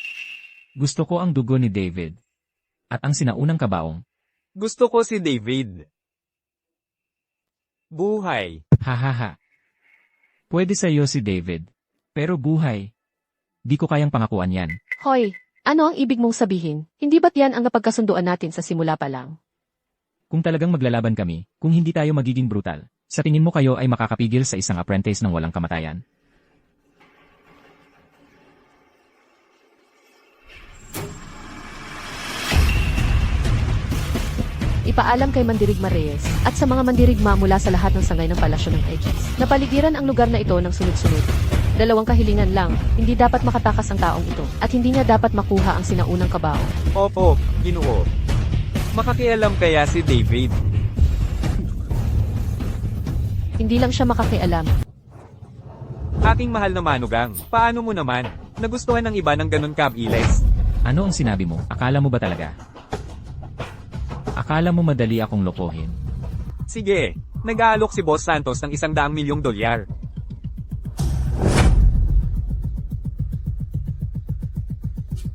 Gusto ko ang dugo ni David. At ang sinaunang kabaong. Gusto ko si David. Buhay. Hahaha. Pwede sa iyo si David. Pero buhay. Di ko kayang pangakuan yan. Hoy, ano ang ibig mong sabihin? Hindi ba't yan ang napagkasunduan natin sa simula pa lang? Kung talagang maglalaban kami, kung hindi tayo magiging brutal, sa tingin mo kayo ay makakapigil sa isang apprentice ng walang kamatayan? Ipaalam kay Mandirigma Reyes at sa mga mandirigma mula sa lahat ng sangay ng palasyo ng Aegis. Napaligiran ang lugar na ito ng sunod-sunod. 2 kahilingan lang, hindi dapat makatakas ang taong ito at hindi niya dapat makuha ang sinaunang kabao. Opo, Ginoo. Makakialam kaya si David? Hindi lang siya makakialam. Aking mahal na manugang, paano mo naman? Nagustuhan ng iba ng ganun kabiles? Ano ang sinabi mo? Akala mo ba talaga? Akala mo madali akong lokohin? Sige, nag-aalok si Boss Santos ng 100 milyong dolyar.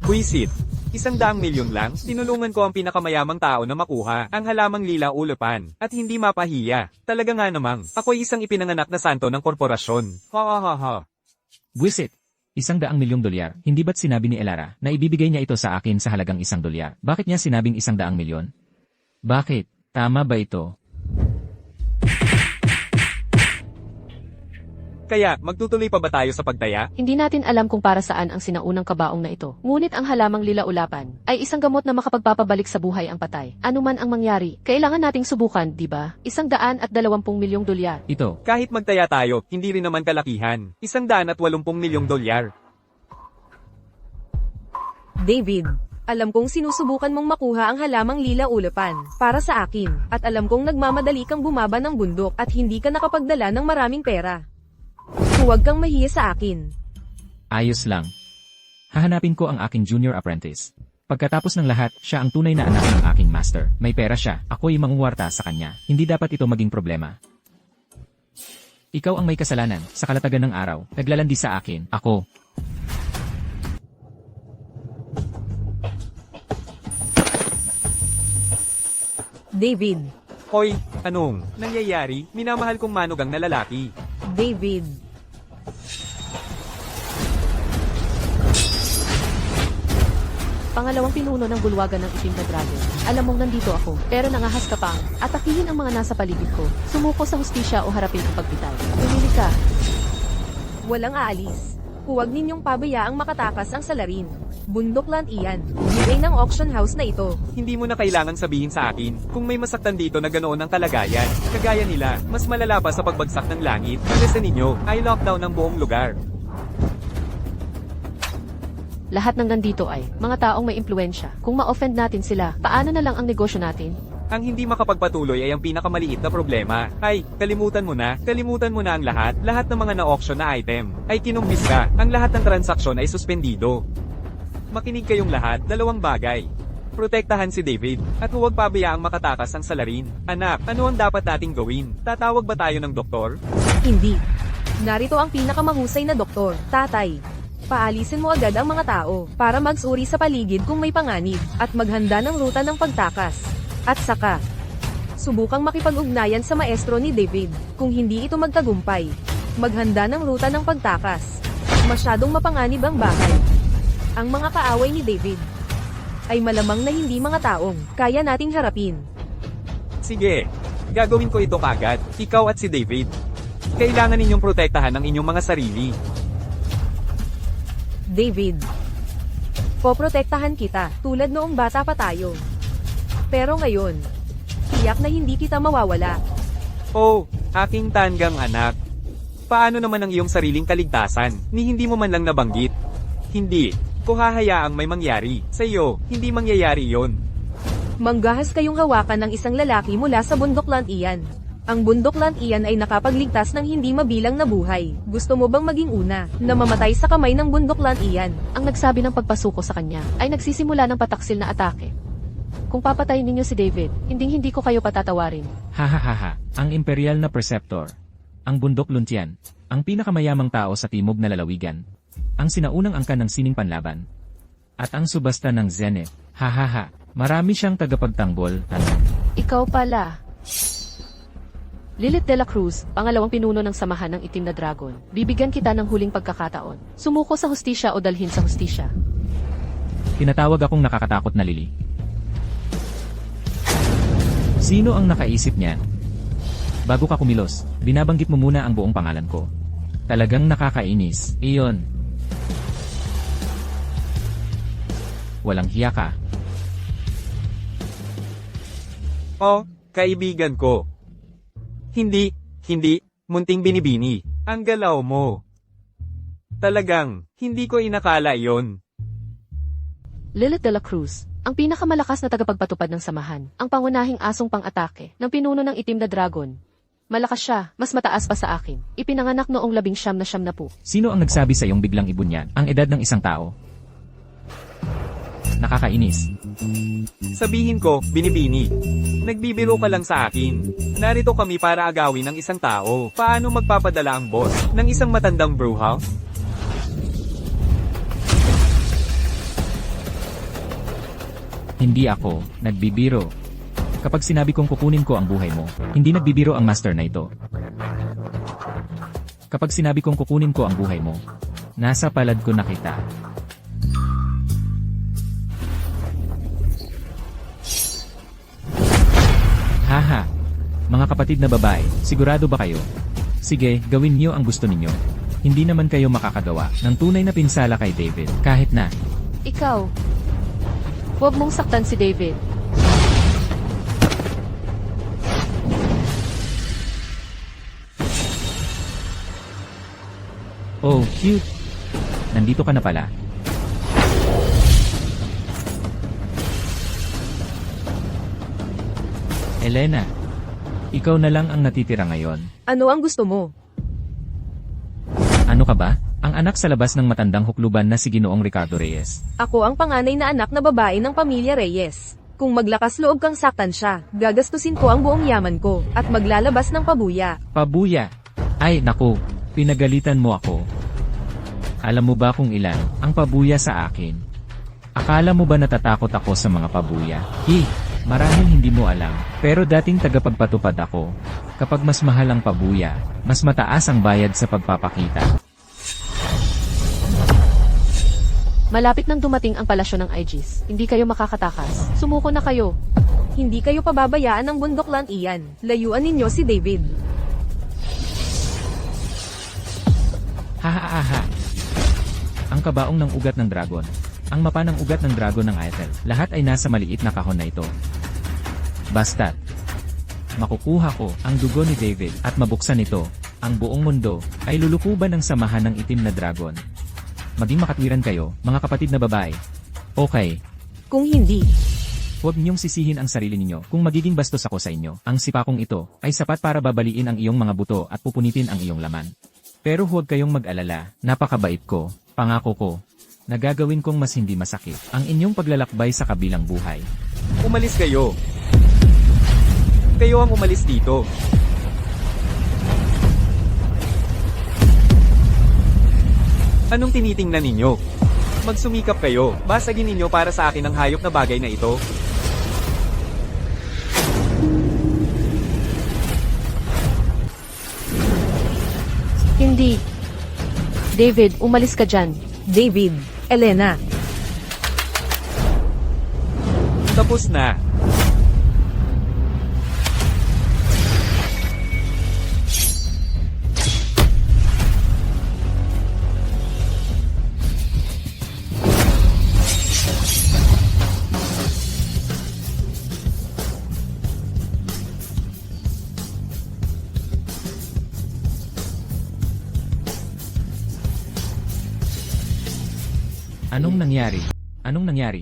Buisit. 100 milyon lang, tinulungan ko ang pinakamayamang tao na makuha ang halamang lila ulupan, at hindi mapahiya. Talaga nga namang, ako'y isang ipinanganak na santo ng korporasyon. Ha ha ha ha. Buwisit! 100 milyong dolyar. Hindi ba't sinabi ni Elara na ibibigay niya ito sa akin sa halagang 1 dolyar? Bakit niya sinabing 100 milyon? Bakit? Tama ba ito? Kaya, magtutuloy pa ba tayo sa pagtaya? Hindi natin alam kung para saan ang sinaunang kabaong na ito. Ngunit ang halamang lila-ulapan ay isang gamot na makapagpapabalik sa buhay ang patay. Ano man ang mangyari, kailangan nating subukan, di ba? 120 milyong dolyar. Ito. Kahit magtaya tayo, hindi rin naman kalakihan. 180 milyong dolyar. David, alam kong sinusubukan mong makuha ang halamang lila ulapan para sa akin, at alam kong nagmamadali kang bumaba ng bundok at hindi ka nakapagdala ng maraming pera. Huwag kang mahiya sa akin. Ayos lang. Hahanapin ko ang aking junior apprentice. Pagkatapos ng lahat, siya ang tunay na anak ng aking master. May pera siya, ako'y mangunguwarta sa kanya. Hindi dapat ito maging problema. Ikaw ang may kasalanan, sa kalatagan ng araw, naglalandi sa akin, ako. David, Hoy, anong nangyayari? Minamahal kong manugang na lalaki. David. Pangalawang pinuno ng bulwagan ng itim na dragon. Alam mong nandito ako, pero nangahas ka pang atakihin ang mga nasa paligid ko. Sumuko sa hustisya o harapin ang pagbitay. Pumili ka. Walang aalis. Huwag ninyong pabayaang makatakas ang salarin. Bundokland iyan. Bigay ng auction house na ito. Hindi mo na kailangan sabihin sa akin kung may masaktan dito na ganoon ang kalagayan. Kagaya nila, mas malala pa sa pagbagsak ng langit. Kasi ninyo, ay lockdown ang buong lugar. Lahat ng nandito ay mga taong may impluensya. Kung ma-offend natin sila, paano na lang ang negosyo natin? Ang hindi makapagpatuloy ay ang pinakamaliit na problema. Ay, kalimutan mo na ang lahat. Lahat ng mga na-auction na item ay kinumbis ka. Ang lahat ng transaksyon ay suspendido. Makinig kayong lahat, dalawang bagay. Protektahan si David, at huwag pabayaang makatakas ang salarin. Anak, ano ang dapat nating gawin? Tatawag ba tayo ng doktor? Hindi. Narito ang pinakamahusay na doktor, tatay. Paalisin mo agad ang mga tao para magsuri sa paligid kung may panganib at maghanda ng ruta ng pagtakas. At saka, subukang makipag-ugnayan sa maestro ni David kung hindi ito magtagumpay. Maghanda ng ruta ng pagtakas. Masyadong mapanganib ang bahay. Ang mga kaaway ni David ay malamang na hindi mga taong kaya nating harapin. Sige, gagawin ko ito kagad. Ikaw at si David. Kailangan ninyong protektahan ang inyong mga sarili. David, poprotektahan kita tulad noong bata pa tayo. Pero ngayon, tiyak na hindi kita mawawala. Oh, aking tanggang anak. Paano naman ang iyong sariling kaligtasan, ni hindi mo man lang nabanggit? Hindi, ko hahayaang may mangyari. Sa iyo, hindi mangyayari yon. Manggahas kayong hawakan ng isang lalaki mula sa bundokland iyan. Ang bundokland iyan ay nakapagligtas ng hindi mabilang na buhay. Gusto mo bang maging una na mamatay sa kamay ng bundokland iyan? Ang nagsabi ng pagpasuko sa kanya ay nagsisimula ng pataksil na atake. Kung papatayin ninyo si David, hindi ko kayo patatawarin. Hahaha, ang imperial na preceptor. Ang bundok Luntian. Ang pinakamayamang tao sa timog na lalawigan. Ang sinaunang angkan ng sining panlaban. At ang subasta ng Zenith. Hahaha, marami siyang tagapagtanggol. Ikaw pala. Lilith de la Cruz, pangalawang pinuno ng samahan ng itim na dragon. Bibigyan kita ng huling pagkakataon. Sumuko sa hustisya o dalhin sa hustisya. Tinatawag akong nakakatakot na Lily. Sino ang nakaisip niyan? Bago ka kumilos, binabanggit mo muna ang buong pangalan ko. Talagang nakakainis. Iyon. Walang hiya ka. Oh, kaibigan ko. Hindi, munting binibini. Ang galaw mo. Talagang, hindi ko inakala iyon. Lilith de la Cruz, ang pinakamalakas na tagapagpatupad ng samahan, ang pangunahing asong pang-atake ng pinuno ng itim na dragon. Malakas siya, mas mataas pa sa akin. Ipinanganak noong 19 na po. Sino ang nagsabi sa iyong biglang ibunyag ang edad ng isang tao? Nakakainis. Sabihin ko, binibini. Nagbibiro ka lang sa akin. Narito kami para agawin ng isang tao. Paano magpapadala ang boss ng isang matandang brewhouse? Hindi ako nagbibiro. Kapag sinabi kong kukunin ko ang buhay mo, hindi nagbibiro ang master na ito. Kapag sinabi kong kukunin ko ang buhay mo, nasa palad ko na kita. Haha. Mga kapatid na babae, sigurado ba kayo? Sige, gawin niyo ang gusto ninyo. Hindi naman kayo makakagawa ng tunay na pinsala kay David, kahit na. Ikaw. Huwag mong saktan si David. Oh, cute. Nandito ka na pala. Elena, ikaw na lang ang natitira ngayon. Ano ang gusto mo? Ano ka ba? Ang anak sa labas ng matandang hukluban na si Ginoong Ricardo Reyes. Ako ang panganay na anak na babae ng pamilya Reyes. Kung maglakas loob kang saktan siya, gagastusin ko ang buong yaman ko, at maglalabas ng pabuya. Pabuya. Ay, naku, pinagalitan mo ako. Alam mo ba kung ilan ang pabuya sa akin? Akala mo ba natatakot ako sa mga pabuya? Marahil hindi mo alam, pero dating tagapagpatupad ako. Kapag mas mahal ang pabuya, mas mataas ang bayad sa pagpapakita. Malapit nang dumating ang palasyo ng Aegis. Hindi kayo makakatakas. Sumuko na kayo. Hindi kayo pababayaan ng bundoklan iyan. Layuan ninyo si David. Ha. Ang kabaong ng ugat ng dragon. Ang mapa ng ugat ng dragon ng Aethel. Lahat ay nasa maliit na kahon na ito. Basta't makukuha ko ang dugo ni David at mabuksan ito, ang buong mundo ay lulukuban ng samahan ng itim na dragon. Maging makatwiran kayo, mga kapatid na babae. Okay, Kung hindi, huwag niyong sisihin ang sarili ninyo kung magiging bastos ako sa inyo. Ang sipakong ito ay sapat para babaliin ang iyong mga buto at pupunitin ang iyong laman. Pero huwag kayong mag-alala, napakabait ko, pangako ko. Nagagawin kong mas hindi masakit ang inyong paglalakbay sa kabilang buhay. Umalis kayo. Kayo ang umalis dito. Anong tinitingnan ninyo? Magsumikap kayo. Basagin ninyo para sa akin ang hayop na bagay na ito. Hindi. David, umalis ka dyan. David, Elena, Tapos na. Anong nangyari? Anong nangyari?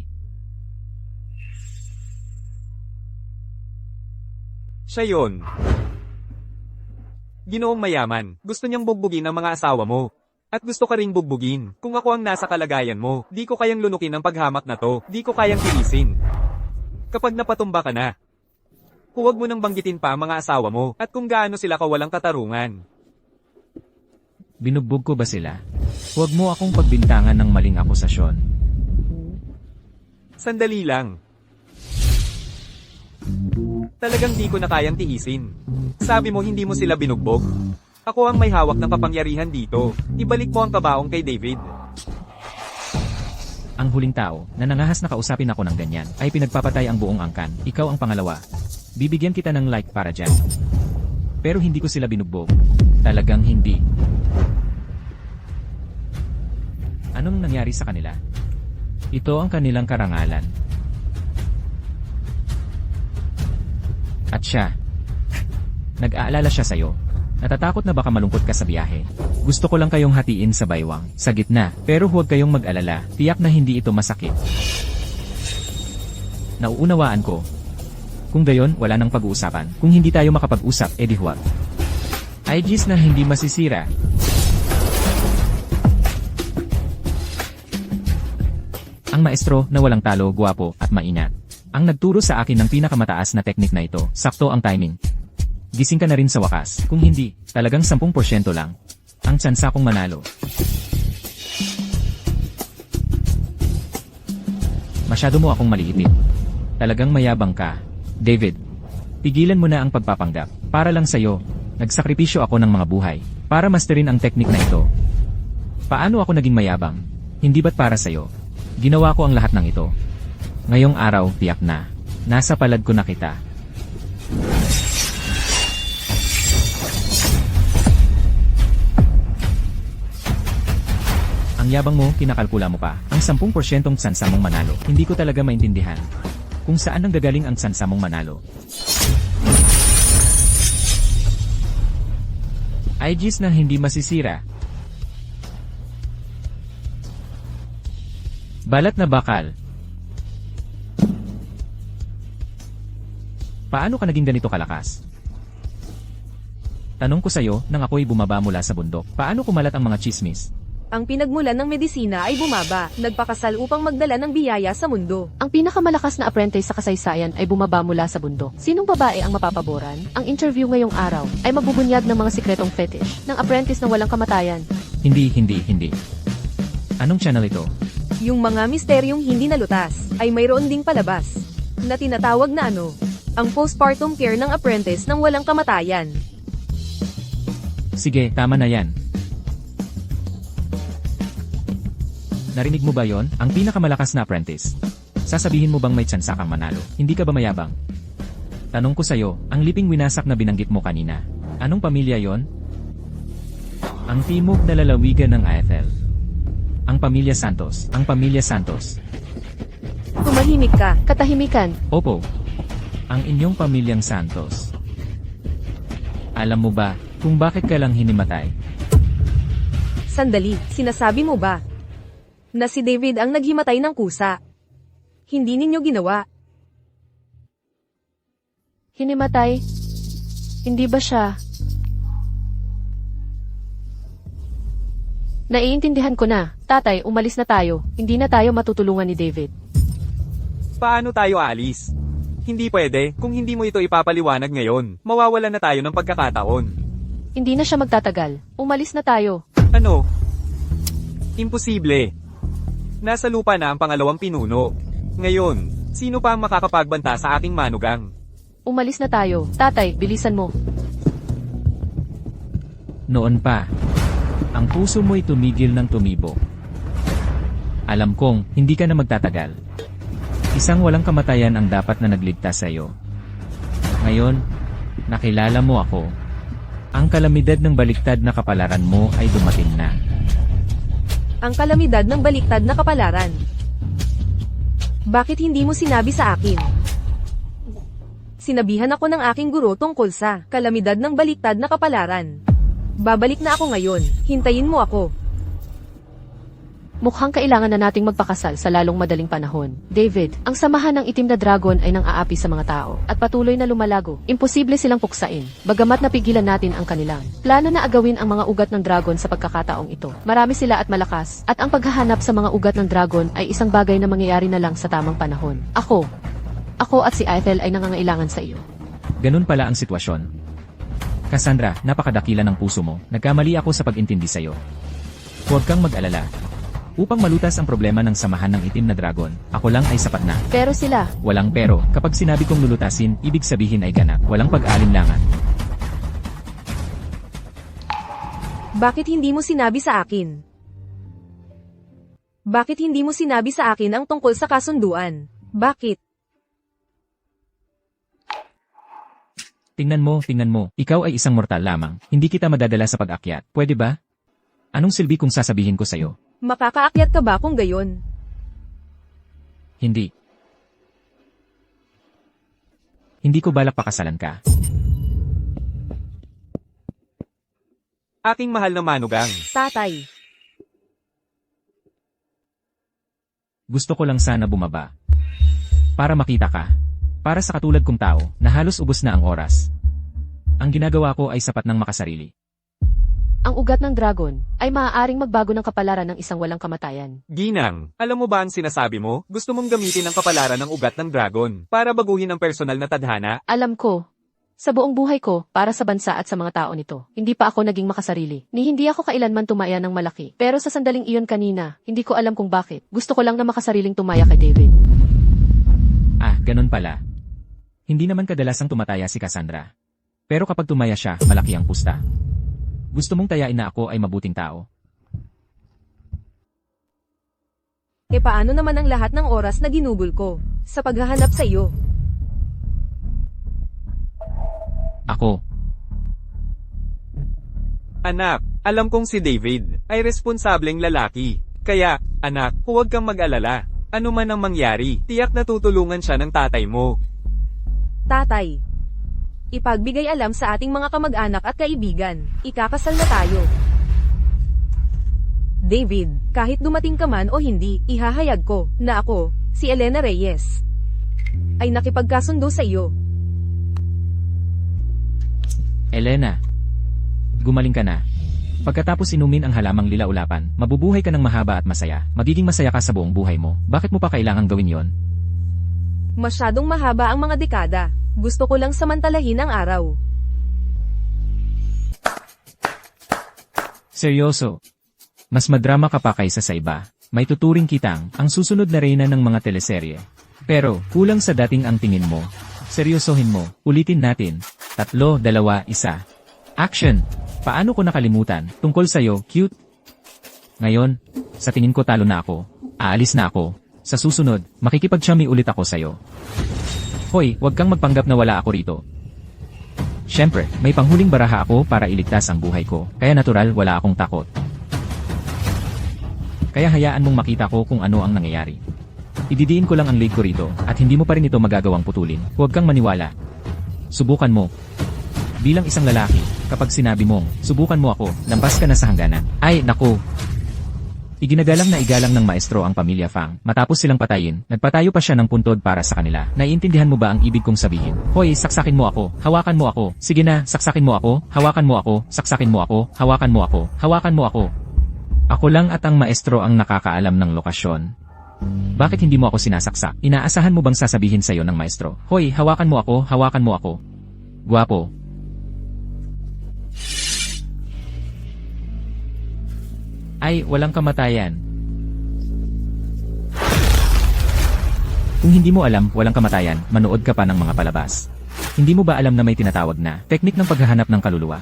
Siya yun. Ginoong mayaman, gusto niyang bugbugin ang mga asawa mo. At gusto ka ring bugbugin. Kung ako ang nasa kalagayan mo, di ko kayang lunukin ang paghamak na to. Di ko kayang tirisin. Kapag napatumba ka na, huwag mo nang banggitin pa ang mga asawa mo at kung gaano sila kawalang katarungan. Binugbog ko ba sila? Huwag mo akong pagbintangan ng maling akusasyon. Sandali lang. Talagang di ko na kayang tiisin. Sabi mo hindi mo sila binugbog. Ako ang may hawak ng kapangyarihan dito. Ibalik mo ang kabaong kay David. Ang huling tao na nangahas na kausapin ako ng ganyan ay pinagpapatay ang buong angkan. Ikaw ang pangalawa. Bibigyan kita ng like para dyan. Pero hindi ko sila binugbog. Talagang hindi. Anong nangyari sa kanila? Ito ang kanilang karangalan. At siya. Nag-aalala siya sa'yo. Natatakot na baka malungkot ka sa biyahe. Gusto ko lang kayong hatiin sa baywang, sa gitna, pero huwag kayong mag-alala, tiyak na hindi ito masakit. Nauunawaan ko. Kung gayon, wala nang pag-uusapan. Kung hindi tayo makapag-usap, edi huwag. Aegis na hindi masisira. Ang maestro na walang talo, guwapo, at maingat. Ang nagturo sa akin ng pinakamataas na teknik na ito, sakto ang timing. Gising ka na rin sa wakas, kung hindi, talagang 10% lang. Ang tsansa kong manalo. Masyado mo akong maliitin. Talagang mayabang ka. David, pigilan mo na ang pagpapanggap. Para lang sa'yo, nagsakripisyo ako ng mga buhay para masterin ang teknik na ito. Paano ako naging mayabang? Hindi ba't para sa'yo? Ginawa ko ang lahat ng ito. Ngayong araw, tiyak na. Nasa palad ko na kita. Ang yabang mo, kinakalkula mo pa. Ang 10% tsansa mong manalo. Hindi ko talaga maintindihan kung saan nang gagaling ang tsansa mong manalo. IGs na hindi masisira. Balat na bakal. Paano ka naging ganito kalakas? Tanong ko sa'yo nang ako'y bumaba mula sa bundok. Paano kumalat ang mga chismis? Ang pinagmulan ng medisina ay bumaba, nagpakasal upang magdala ng biyaya sa mundo. Ang pinakamalakas na apprentice sa kasaysayan ay bumaba mula sa bundok. Sinong babae ang mapapaboran? Ang interview ngayong araw ay magbubunyag ng mga sikretong fetish ng apprentice na walang kamatayan. Hindi. Anong channel ito? Yung mga misteryong hindi nalutas ay mayroon ding palabas na tinatawag na ang postpartum care ng apprentice ng walang kamatayan. Sige, tama na yan. Narinig mo ba yon? Ang pinakamalakas na apprentice. Sasabihin mo bang may tsansa kang manalo? Hindi ka ba mayabang? Tanong ko sa'yo, ang liping winasak na binanggit mo kanina. Anong pamilya yon? Ang timog na lalawigan ng Aethel. Ang pamilya Santos. Ang pamilya Santos. Tumahimik ka. Katahimikan. Opo. Ang inyong pamilyang Santos. Alam mo ba kung bakit ka lang hinimatay? Sandali, sinasabi mo ba na si David ang naghimatay ng kusa? Hindi ninyo ginawa. Hinimatay? Hindi ba siya? Naiintindihan ko na. Tatay, umalis na tayo. Hindi na tayo matutulungan ni David. Paano tayo alis? Hindi pwede, kung hindi mo ito ipapaliwanag ngayon, mawawalan na tayo ng pagkakataon. Hindi na siya magtatagal. Umalis na tayo. Ano? Imposible. Nasa lupa na ang pangalawang pinuno. Ngayon, sino pa ang makakapagbanta sa aking manugang? Umalis na tayo. Tatay, bilisan mo. Noon pa, ang puso mo'y tumigil ng tumibo. Alam kong, hindi ka na magtatagal. Isang walang kamatayan ang dapat na nagligtas sa iyo. Ngayon, nakilala mo ako. Ang kalamidad ng baliktad na kapalaran mo ay dumating na. Ang kalamidad ng baliktad na kapalaran. Bakit hindi mo sinabi sa akin? Sinabihan ako ng aking guro tungkol sa kalamidad ng baliktad na kapalaran. Babalik na ako ngayon. Hintayin mo ako. Mukhang kailangan na nating magpakasal sa lalong madaling panahon. David, ang samahan ng itim na dragon ay nang-aapi sa mga tao at patuloy na lumalago. Imposible silang puksain, bagamat napigilan natin ang kanilang plano na agawin ang mga ugat ng dragon sa pagkakataong ito. Marami sila at malakas, at ang paghahanap sa mga ugat ng dragon ay isang bagay na mangyayari na lang sa tamang panahon. Ako at si Aethel ay nangangailangan sa iyo. Ganun pala ang sitwasyon. Cassandra, napakadakila ng puso mo. Nagkamali ako sa pag-intindi sa iyo. Huwag kang mag-alala. Upang malutas ang problema ng samahan ng itim na dragon, ako lang ay sapat na. Pero sila, Walang pero, kapag sinabi kong lulutasin, ibig sabihin ay ganap. Walang pag-alinlangan. Bakit hindi mo sinabi sa akin? Bakit hindi mo sinabi sa akin ang tungkol sa kasunduan? Bakit? Tingnan mo, ikaw ay isang mortal lamang. Hindi kita madadala sa pag-akyat. Pwede ba? Anong silbi kung sasabihin ko sa'yo? Makakaakyat ka ba kung gayon? Hindi. Hindi ko balak pakasalan ka. Aking mahal na manugang. Tatay, Gusto ko lang sana bumaba. Para makita ka. Para sa katulad kong tao, na halos ubos na ang oras. Ang ginagawa ko ay sapat ng makasarili. ang ugat ng dragon ay maaaring magbago ng kapalaran ng isang walang kamatayan. Ginang, alam mo ba ang sinasabi mo? Gusto mong gamitin ang kapalaran ng ugat ng dragon para baguhin ang personal na tadhana? Alam ko, sa buong buhay ko, para sa bansa at sa mga tao nito, hindi pa ako naging makasarili. Ni hindi ako kailanman tumaya ng malaki. Pero sa sandaling iyon kanina, hindi ko alam kung bakit. Gusto ko lang na makasariling tumaya kay David. Ah, ganun pala. Hindi naman kadalasang tumataya si Cassandra. Pero kapag tumaya siya, malaki ang pusta. Gusto mong tayain na ako ay mabuting tao. E paano naman ang lahat ng oras na ginugol ko sa paghahanap sa iyo? Ako, Anak, alam kong si David ay responsableng lalaki. Kaya, anak, huwag kang mag-alala. Ano man ang mangyari, tiyak na tutulungan siya ng tatay mo. Tatay, ipagbigay alam sa ating mga kamag-anak at kaibigan, ikakasal na tayo. David, kahit dumating ka man o hindi, ihahayag ko na ako, si Elena Reyes, ay nakipagkasundo sa iyo. Elena. Gumaling ka na. Pagkatapos inumin ang halamang lilaulapan, mabubuhay ka ng mahaba at masaya. Magiging masaya ka sa buong buhay mo. Bakit mo pa kailangang gawin yon? Masyadong mahaba ang mga dekada. Gusto ko lang samantalahin ang araw. Seryoso. Mas madrama ka pa kaysa sa iba. May tuturing kitang ang susunod na reyna ng mga teleserye. Pero, kulang sa dating ang tingin mo. Seryosohin mo. Ulitin natin. 3, 2, 1. Action! Paano ko nakalimutan? Tungkol sa'yo, cute. Ngayon, sa tingin ko talo na ako. Aalis na ako. Sa susunod, makikipagtsami ulit ako sa'yo. Hoy, wag kang magpanggap na wala ako rito. Siyempre, may panghuling baraha ako para iligtas ang buhay ko. Kaya natural, wala akong takot. Kaya hayaan mong makita ko kung ano ang nangyayari. Ididiin ko lang ang leg ko rito, at hindi mo pa rin ito magagawang putulin. Huwag kang maniwala. Subukan mo. Bilang isang lalaki, kapag sinabi mong, subukan mo ako, lampas ka na sa hangganan. Ay, naku! Iginagalang na igalang ng maestro ang pamilya Fang. Matapos silang patayin, nagpatayo pa siya ng puntod para sa kanila. Naiintindihan mo ba ang ibig kong sabihin? Hoy, saksakin mo ako, hawakan mo ako. Sige na, saksakin mo ako, hawakan mo ako, saksakin mo ako, hawakan mo ako, hawakan mo ako. Ako lang at ang maestro ang nakakaalam ng lokasyon. Bakit hindi mo ako sinasaksak? Inaasahan mo bang sasabihin sa'yo ng maestro? Hoy, hawakan mo ako, hawakan mo ako. Guwapo. Ay, walang kamatayan. Kung hindi mo alam, walang kamatayan, manood ka pa ng mga palabas. Hindi mo ba alam na may tinatawag na teknik ng paghahanap ng kaluluwa?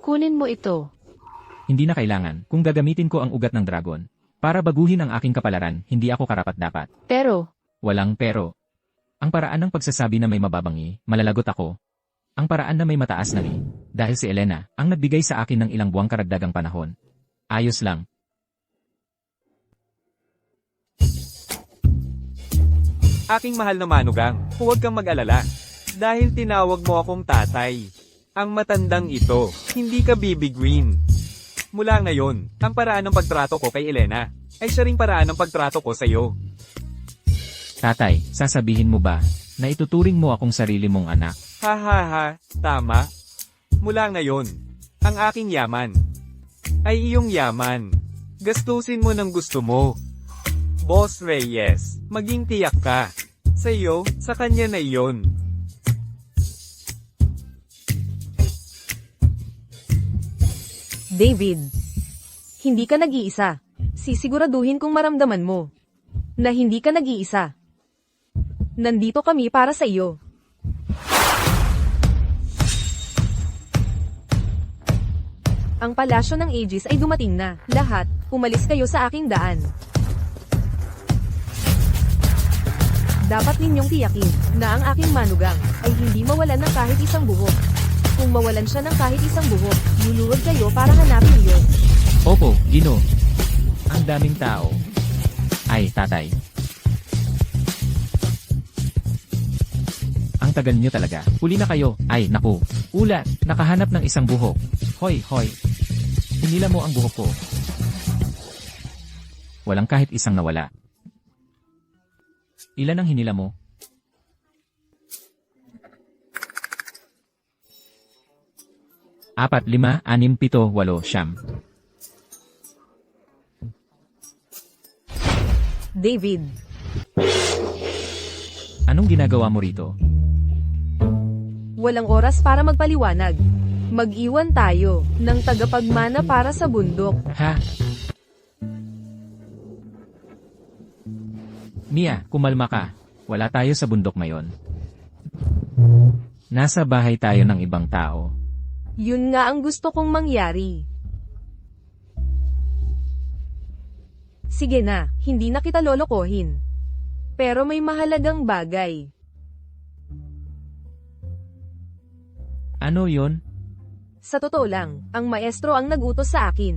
Kunin mo ito. Hindi na kailangan kung gagamitin ko ang ugat ng dragon. Para baguhin ang aking kapalaran, hindi ako karapat-dapat. Pero, Walang pero. Ang paraan ng pagsasabi na may mababangi, malalagot ako. Ang paraan na may mataas na li. Dahil si Elena, ang nagbigay sa akin ng ilang buwang karagdagang panahon. Ayos lang. Aking mahal na manugang, huwag kang mag-alala. Dahil tinawag mo akong tatay. Ang matandang ito, hindi ka bibiguin. Mula ngayon, ang paraan ng pagtrato ko kay Elena, ay siya ring paraan ng pagtrato ko sa'yo. Tatay, sasabihin mo ba na ituturing mo akong sarili mong anak? Ha ha ha, tama. Mula ngayon, ang aking yaman ay iyong yaman. Gastusin mo ng gusto mo. Boss Reyes, maging tiyak ka. Sa iyo, sa kanya na iyon. David, hindi ka nag-iisa. Sisiguraduhin kong maramdaman mo na hindi ka nag-iisa. Nandito kami para sa iyo. Ang palasyo ng Aegis ay dumating na. Lahat, umalis kayo sa aking daan. Dapat ninyong tiyakin na ang aking manugang ay hindi mawalan ng kahit isang buhok. Kung mawalan siya ng kahit isang buhok, luluhod kayo para hanapin iyon. Opo, Gino. Ang daming tao. Ay, tatay. Ang tagal nyo talaga. Huli na kayo. Ay, naku. Ulat, nakahanap ng isang buhok. Hoy, hoy. Hinila mo ang buhok ko. Walang kahit isang nawala. Ilan ang hinila mo? Apat, 5, 6, 7, 8, 9. David, Anong ginagawa mo rito? walang oras para magpaliwanag. Mag-iwan tayo ng tagapagmana para sa bundok. Ha? Mia, kumalma ka. Wala tayo sa bundok ngayon. Nasa bahay tayo ng ibang tao. Yun nga ang gusto kong mangyari. Sige na, hindi na kita lolokohin. Pero may mahalagang bagay. Ano yon? Sa totoo lang, ang maestro ang nagutos sa akin.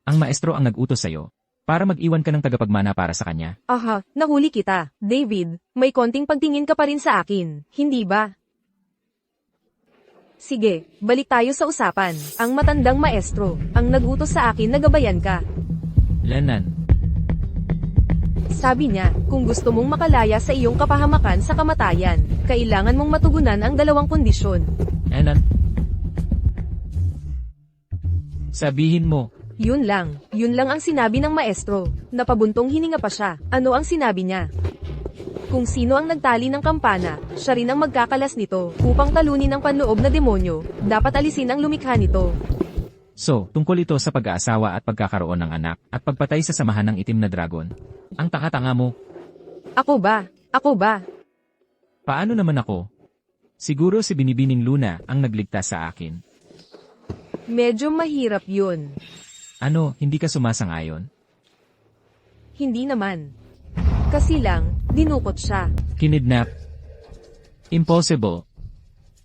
Ang maestro ang nag-utos sa'yo para mag-iwan ka ng tagapagmana para sa kanya. Aha, nahuli kita. David, may konting pagtingin ka pa rin sa akin, hindi ba? Sige, balik tayo sa usapan. Ang matandang maestro, ang nagutos sa akin na gabayan ka. Lanan, Sabi niya, kung gusto mong makalaya sa iyong kapahamakan sa kamatayan, kailangan mong matugunan ang dalawang kondisyon. Anan? Sabihin mo, Yun lang ang sinabi ng maestro. Napabuntong hininga pa siya. Ano ang sinabi niya? Kung sino ang nagtali ng kampana, siya rin ang magkakalas nito. Upang talunin ang panloob na demonyo, dapat alisin ang lumikha nito. so, tungkol ito sa pag-aasawa at pagkakaroon ng anak at pagpatay sa samahan ng itim na dragon. Ang tanga-tanga mo, Ako ba? paano naman ako? Siguro si Binibining Luna ang nagligtas sa akin. Medyo mahirap yun. Ano, hindi ka sumasangayon? Hindi naman. Kasi lang, dinukot siya. Kinidnap? Impossible.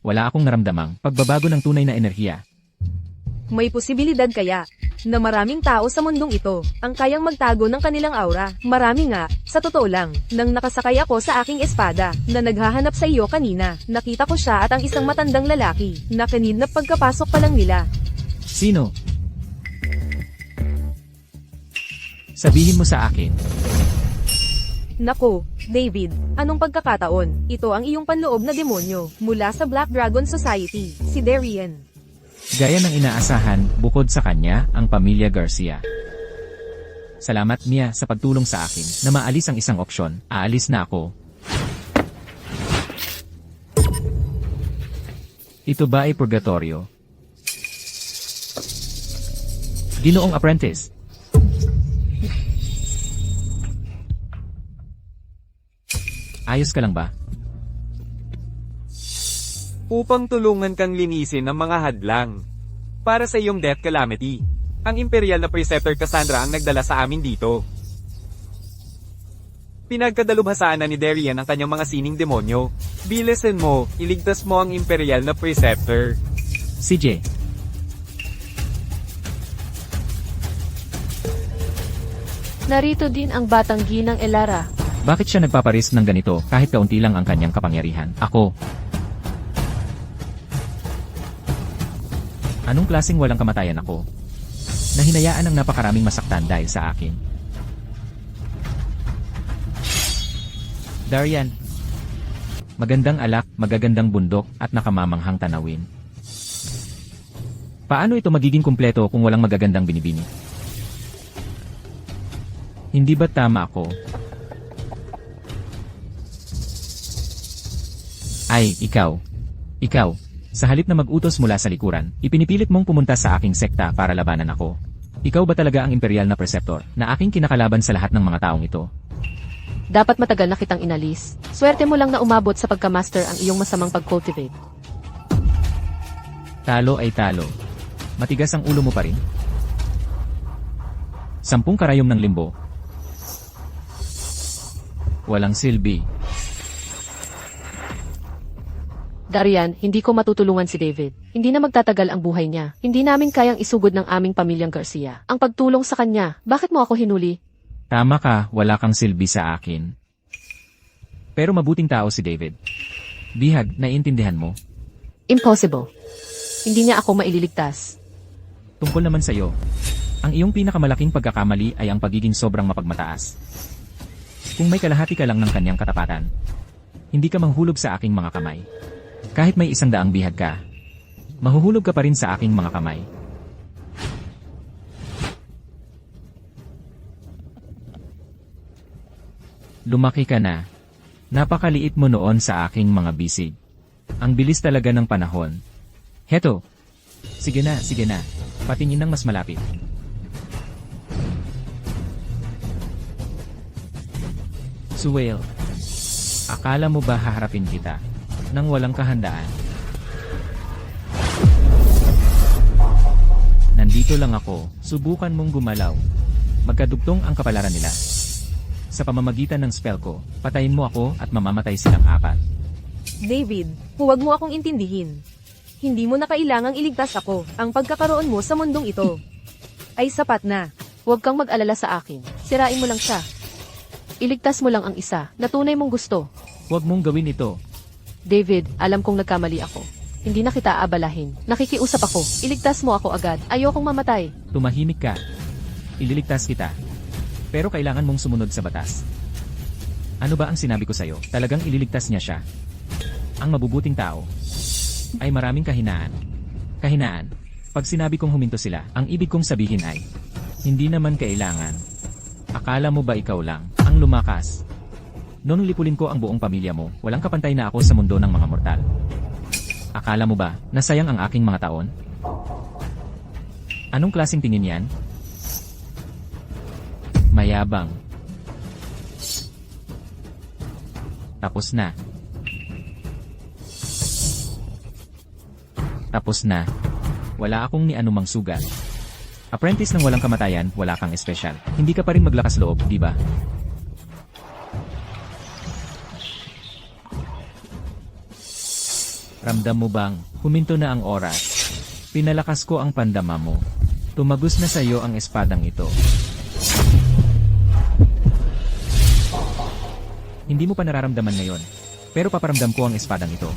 Wala akong naramdamang pagbabago ng tunay na enerhiya. May posibilidad kaya na maraming tao sa mundong ito ang kayang magtago ng kanilang aura. Marami nga, sa totoo lang, nang nakasakay ako sa aking espada na naghahanap sa iyo kanina, nakita ko siya at ang isang matandang lalaki na kinidnap pagkapasok pa lang nila. Sino? Sabihin mo sa akin. Nako, David, anong pagkakataon? Ito ang iyong panloob na demonyo mula sa Black Dragon Society, si Darian. Gaya ng inaasahan, bukod sa kanya, ang pamilya Garcia. Salamat Mia sa pagtulong sa akin na maalis ang isang opsyon. Aalis na ako. Ito ba ay purgatorio? Ginoong apprentice. Ayos ka lang ba? Upang tulungan kang linisin ang mga hadlang. Para sa iyong death calamity. Ang imperial na preceptor Cassandra ang nagdala sa amin dito. Pinagkadalubhasaan na ni Darian ang kanyang mga sining demonyo. Bilisan mo, iligtas mo ang imperial na preceptor. CJ. Narito din ang batang ginang Elara. Bakit siya nagpaparisk ng ganito kahit kaunti lang ang kanyang kapangyarihan? Ako. Anong klaseng walang kamatayan ako? Nahinayaan ng napakaraming masaktan dahil sa akin. Darian. Magandang alak, magagandang bundok, at nakamamanghang tanawin. Paano ito magiging kumpleto kung walang magagandang binibini? Hindi ba tama ako? Ay, ikaw. Ikaw. Sa halip na mag-utos mula sa likuran, ipinipilit mong pumunta sa aking sekta para labanan ako. Ikaw ba talaga ang imperial na preceptor na aking kinakalaban sa lahat ng mga taong ito? Dapat matagal na kitang inalis. Swerte mo lang na umabot sa pagka-master ang iyong masamang pag-cultivate. Talo ay talo. Matigas ang ulo mo pa rin. 10 karayom ng limbo. Walang silbi. Darian, hindi ko matutulungan si David. Hindi na magtatagal ang buhay niya. Hindi namin kayang isugod ng aming pamilyang Garcia. Ang pagtulong sa kanya, bakit mo ako hinuli? Tama ka, wala kang silbi sa akin. Pero mabuting tao si David. Bihag, naiintindihan mo. Impossible. Hindi niya ako maililigtas. Tungkol naman sa iyo. Ang iyong pinakamalaking pagkakamali ay ang pagiging sobrang mapagmataas. Kung may kalahati ka lang ng kanyang katapatan, hindi ka manghulog sa aking mga kamay. Kahit may 100 bihag ka, mahuhulog ka pa rin sa aking mga kamay. Lumaki ka na. Napakaliit mo noon sa aking mga bisig. Ang bilis talaga ng panahon. Heto. Sige na, sige na. Patingin ng mas malapit. Suwail. Akala mo ba haharapin kita nang walang kahandaan? Nandito lang ako, subukan mong gumalaw. Magkadugtong ang kapalaran nila. Sa pamamagitan ng spell ko, patayin mo ako at mamamatay silang apat. David, huwag mo akong intindihin. Hindi mo na kailangang iligtas ako. Ang pagkakaroon mo sa mundong ito ay sapat na. Huwag kang mag-alala sa akin. Sirain mo lang siya. Iligtas mo lang ang isa na tunay mong gusto. Huwag mong gawin ito. David, alam kong nagkamali ako. Hindi na kita aabalahin. Nakikiusap ako. Iligtas mo ako agad. Ayokong mamatay. Tumahimik ka. Ililigtas kita. Pero kailangan mong sumunod sa batas. Ano ba ang sinabi ko sa'yo? Talagang ililigtas niya siya. Ang mabubuting tao ay maraming kahinaan. Kahinaan. Pag sinabi kong huminto sila, ang ibig kong sabihin ay, hindi naman kailangan. Akala mo ba ikaw lang ang lumakas? Noong lipulin ko ang buong pamilya mo, walang kapantay na ako sa mundo ng mga mortal. Akala mo ba, nasayang ang aking mga taon? Anong klaseng tingin yan? Mayabang. Tapos na. Tapos na. Wala akong ni anumang sugat. Apprentice ng walang kamatayan, wala kang espesyal. Hindi ka pa rin maglakas loob, di ba? Ramdam mo bang, huminto na ang oras? Pinalakas ko ang pandama mo. Tumagos na sa iyo ang espadang ito. Hindi mo pa nararamdaman ngayon. Pero paparamdam ko ang espadang ito.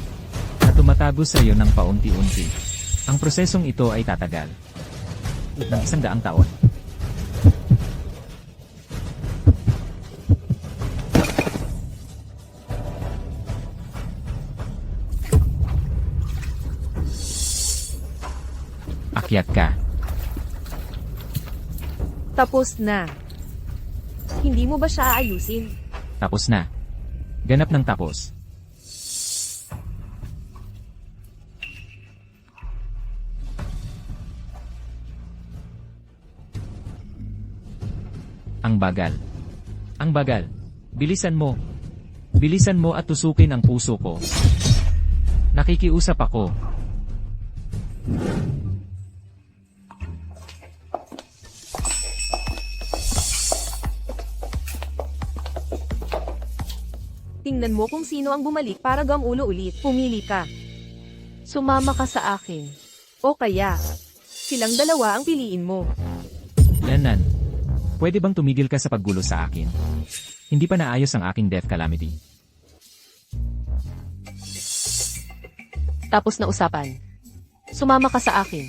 Na tumatago sa iyo ng paunti-unti. Ang prosesong ito ay tatagal. Ng 100 taon. Akyat ka. Tapos na. Hindi mo ba siya aayusin? Tapos na. Ganap ng tapos. Ang bagal. Ang bagal. Bilisan mo. Bilisan mo at tusukin ang puso ko. Nakikiusap ako. Tingnan mo kung sino ang bumalik para gamulo ulit. Pumili ka. Sumama ka sa akin. O kaya, silang dalawa ang piliin mo. Lanan. Pwede bang tumigil ka sa paggulo sa akin? Hindi pa naayos ang aking death calamity. Tapos na usapan. Sumama ka sa akin.